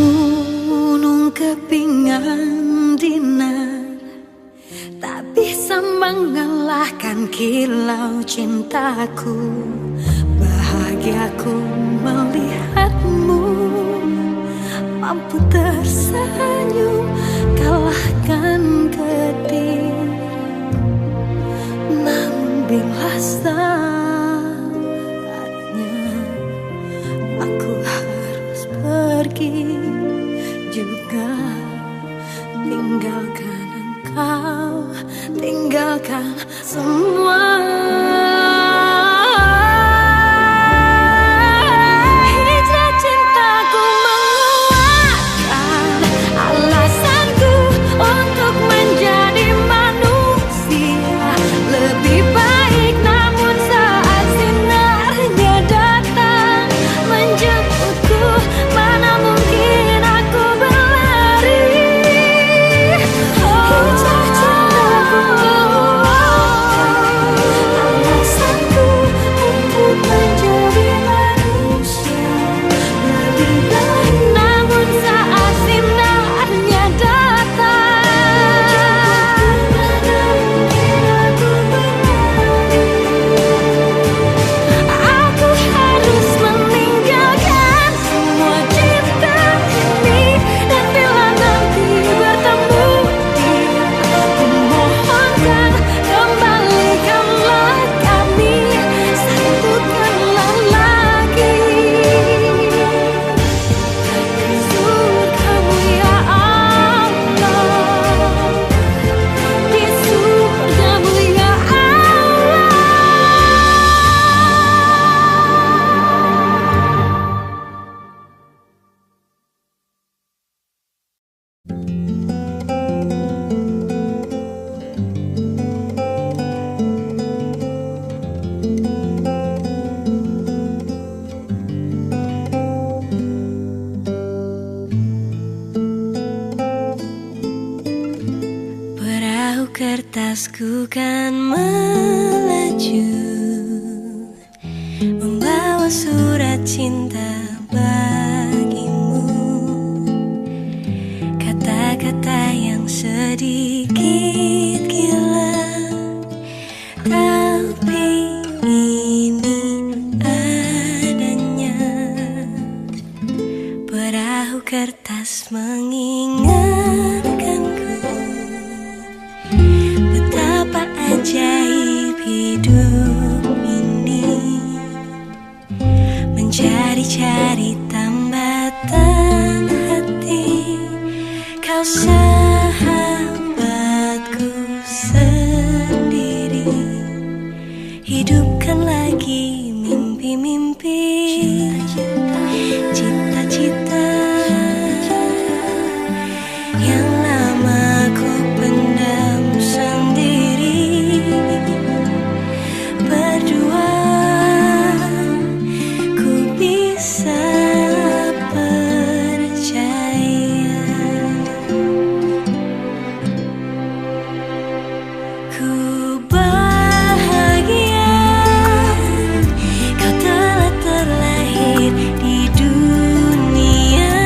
Segunung kepingan dinar tak bisa mengalahkan kilau cintaku. Bahagiaku melihatmu mampu tersenyum kalahkan getir. Namun bila saatnya aku harus pergi juga, tinggalkan engkau, tinggalkan semua. Hijrah cintaku menguatkan alasanku untuk menjadi manusia lebih baik. Namun saat sinarnya datang menjemputku, mana mungkin aku berlari. Hijrah cintaku menguatkan alasanku untuk menjadi manusia lebih baik. Namun saat sinarnya datang, mana mungkin aku berlari. Aku harus meninggalkan semua cinta ini, dan bila nanti bertemu dia, ku mohonkan kembalikanlah kami, satukanlah lagi di surgamu ya Allah, di surgamu ya Allah. Perahu kertasku kan melaju, membawa surat cinta bagimu. Kata-kata yang sedikit gila, tapi ini adanya. Perahu kertas terus mengingatkanku betapa ajaib hidup ini, mencari-cari tambatan hati. Kau sahabatku sendiri, hidupkan lagi mimpi-mimpi, cita-cita yang lama ku pendam sendiri. Berdua ku bisa percaya, ku bahagia kau telah terlahir di dunia,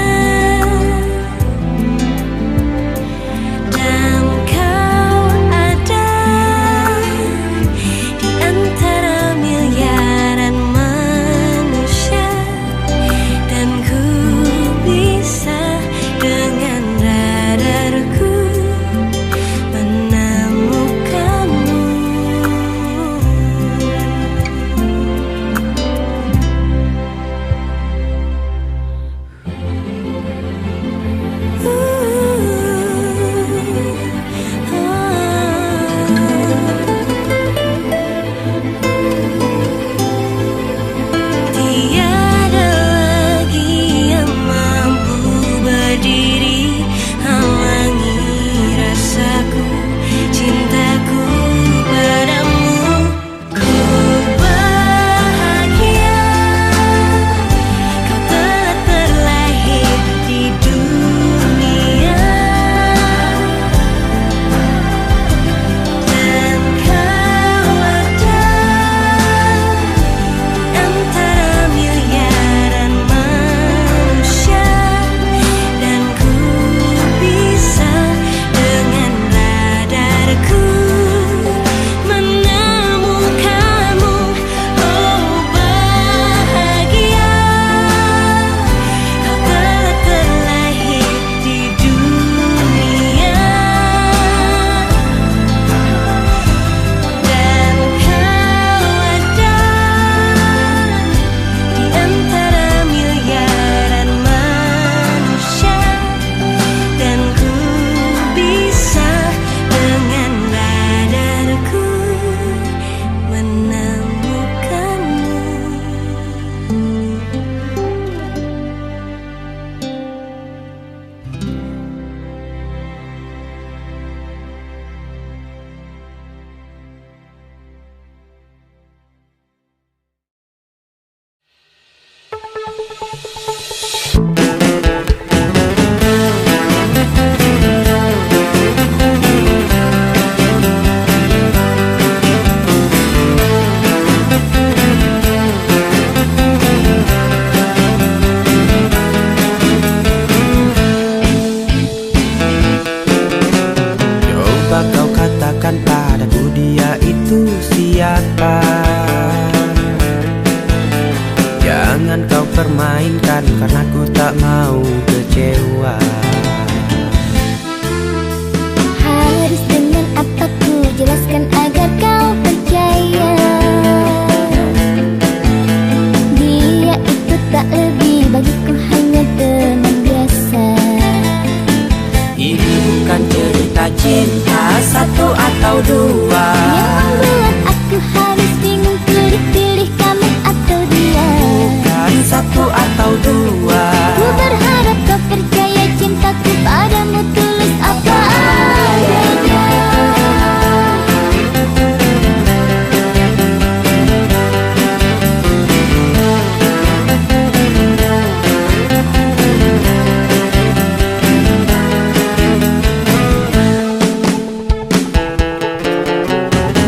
dan kau ada di antara miliaran manusia, dan ku bisa dengan radarku menemukanmu. Tiada lagi yang mampu berdiri halangi rasaku, cintaku padamu. Ku bahagia kau telah terlahir di dunia, dan kau ada antara miliaran manusia, dan ku bisa dengan radarku menemukanmu. Oh bahagia kau telah terlahir di dunia, dan kau ada di antara miliaran manusia, dan ku bisa dengan radarku menemukanmu. Coba kau katakan padaku dia itu siapa. Jangan kau permainkan karena ku tak mau kecewa. Harus dengan apa ku jelaskan agar kau percaya. Dia itu tak lebih bagiku hanya teman biasa. Ini bukan cerita cinta satu atau dua. Yang membuat aku harus bingung pilih kamu atau dia. Bukan satu atau dua. Ku berharap kau percaya cintaku padamu tulus apa adanya.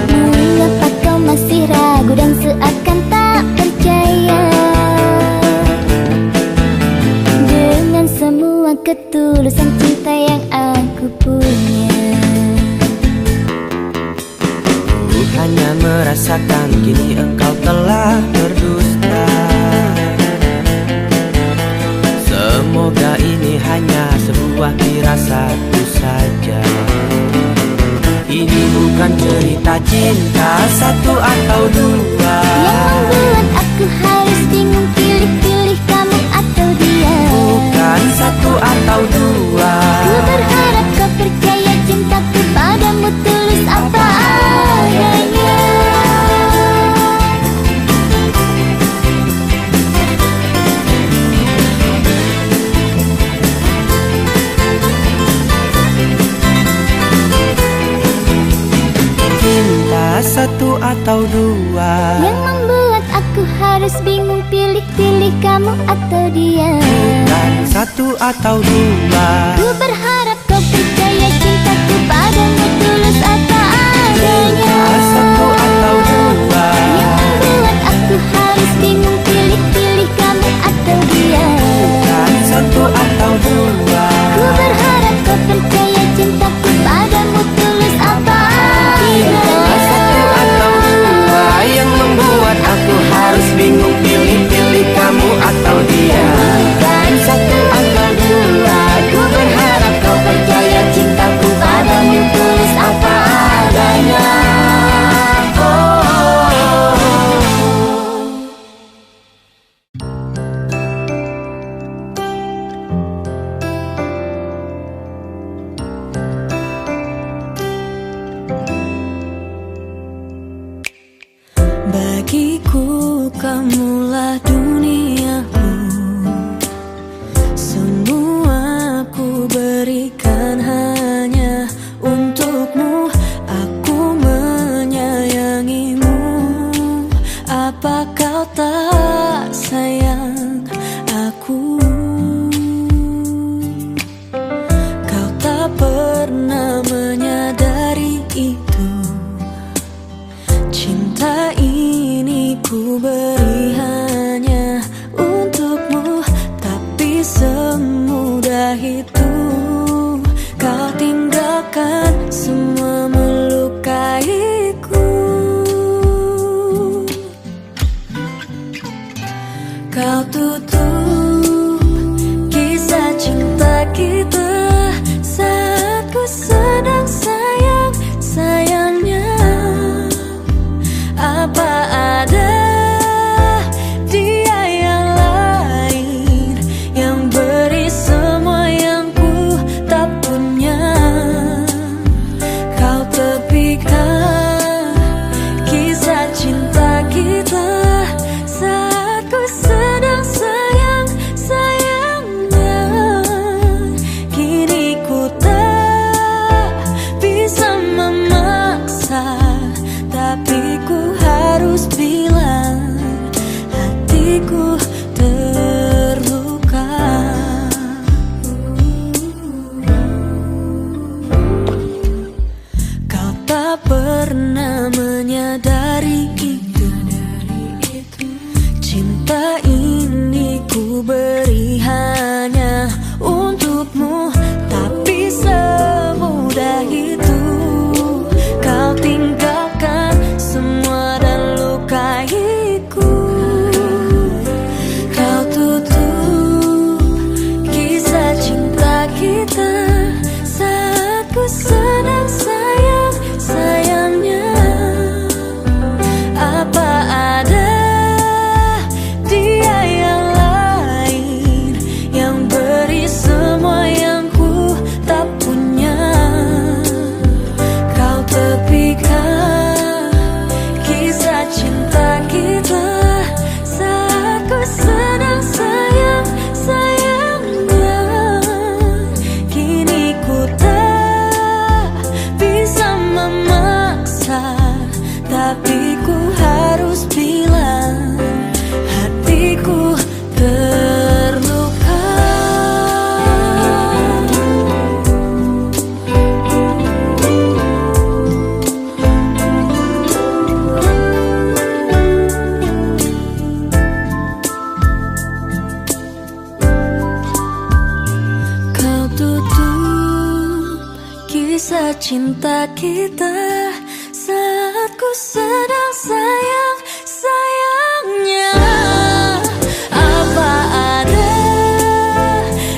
Mengapa kau masih ragu dan seakan tak percaya dengan semua ketulusan cinta yang aku punya? Ku hanya merasakan kini engkau telah berdusta. Semoga ini hanya satu atau dua yang membuat aku harus bingung pilih-pilih kamu atau dia. Bukan satu atau dua. Ku berharap kau percaya cintaku padamu tulus apa adanya. Cinta satu atau dua Yang membuat aku harus bingung pilih-pilih kamu atau dia. Bukan satu atau dua. Ku berharap kau percaya cintaku padamu tulus apa adanya. Satu atau dua. Yang membuat aku harus bingung pilih-pilih kamu atau dia. Bukan satu atau dua. Ku berharap kau percaya cintaku padamu tulus apa adanya. Satu atau dua. Yang membuat aku harus bingung pilih-pilih kamu atau dia. Bukan satu atau dua. Ku berharap kau percaya cintaku padamu tulus apa adanya. Bagiku kamulah duniaku, semua ku berikan hanya untukmu. Aku menyayangimu, apa kau tak sayang aku? Kau tak pernah menyadari itu. Cinta ini ku beri hanya untukmu, tapi semudah itu kau tinggalkan semua melukaiku. Kau tutup kisah cinta kita saat ku sedang sayang-sayangnya. Apa ada dia yang lain yang beri semua yang ku tak punya? Kau tepikan kisah cinta kita saat ku sedang sayang-sayangnya. Kini ku tak bisa memaksa, tapi ku harus bilang hatiku terluka. Kau tak pernah menyadari itu. Cinta ini ku beri hanya untukmu, tapi semudah itu kau tinggalkan semua dan lukaiku. Kau tutup kisah cinta kita saat ku sedang sayang-sayangnya. Apa ada dia yang lain yang beri semua yang ku tak punya? Kau tepikan kisah cinta kita saat ku sedang sayang-sayangnya. Kini ku tak bisa memaksa, tapi ku harus bilang hatiku terluka. Kau tutup kisah cinta kita saat ku sedang sayang-sayangnya. Apa ada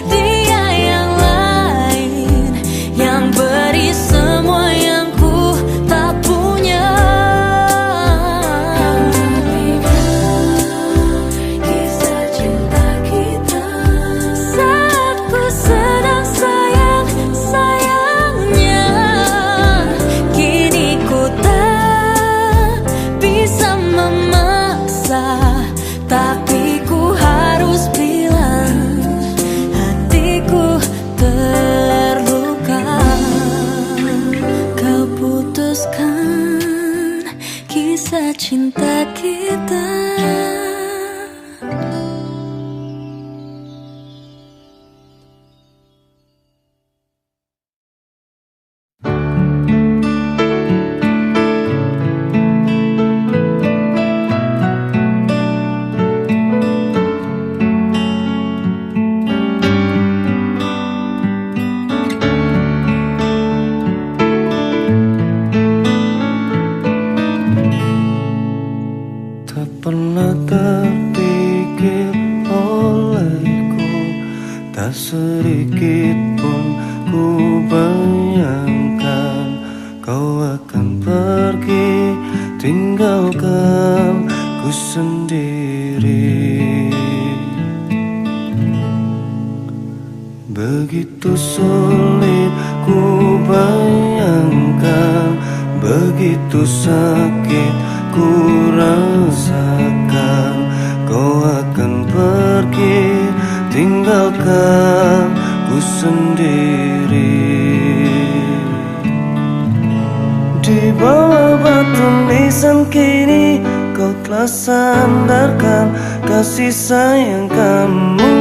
dia yang lain yang beri semua yang ku tak punya? Tak sedikit pun ku bayangkan kau akan pergi, tinggalkan ku sendiri. Begitu sulit ku bayangkan, begitu sakit ku rasakan, kau akan pergi, tinggalkan ku sendiri. Di bawah batu nisan kini kau telah sandarkan kasih sayang kamu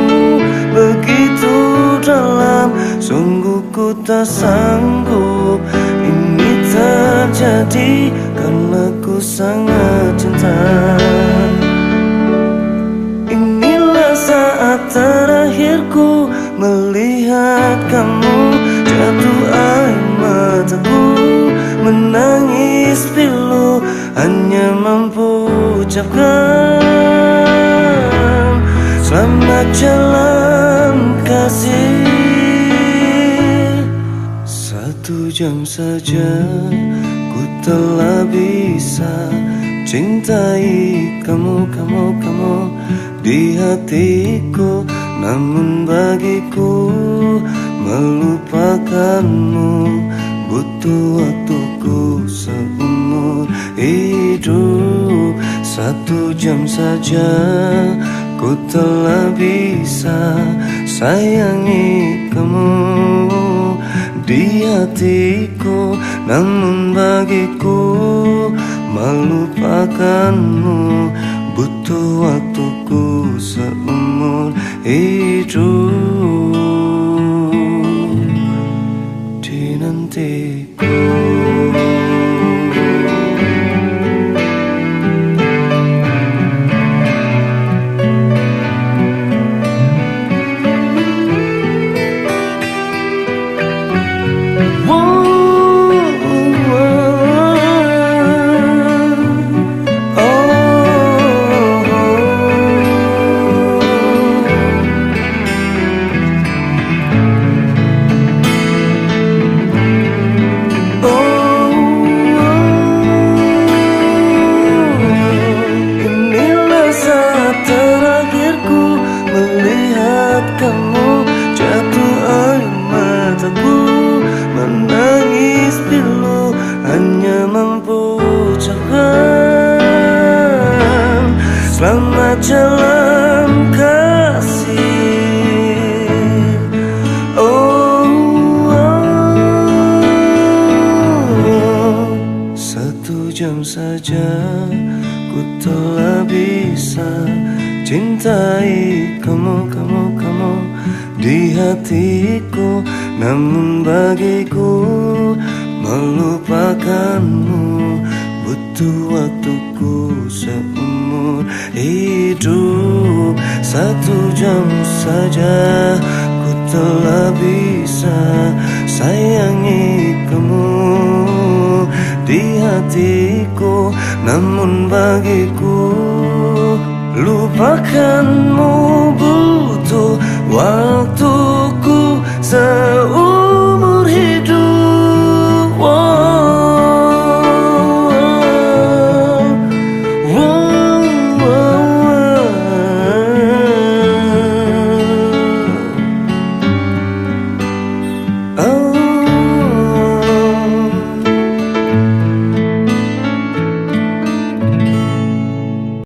begitu dalam. Sungguh ku tak sanggup ini terjadi karena ku sangat cinta. Inilah saat terakhirku melihat kamu, jatuh air mataku menangis pilu, hanya mampu ucapkan selamat jalan kasih. 1 jam saja ku telah bisa cintai kamu, di hatiku. Namun bagiku melupakanmu butuh waktuku seumur hidup. 1 jam saja ku telah bisa sayangi kamu di hatiku. Namun bagiku melupakanmu butuh waktuku seumur hidup. Dinantiku. Kamu jatuh air mataku menangis pilu, hanya mampu ucapkan selamat jalan kasih. Oh, 1 jam saja ku telah bisa cintai kamu di hatiku. Namun bagiku melupakanmu butuh waktuku seumur hidup. 1 jam saja ku telah bisa sayangi kamu di hatiku. Namun bagiku lupakanmu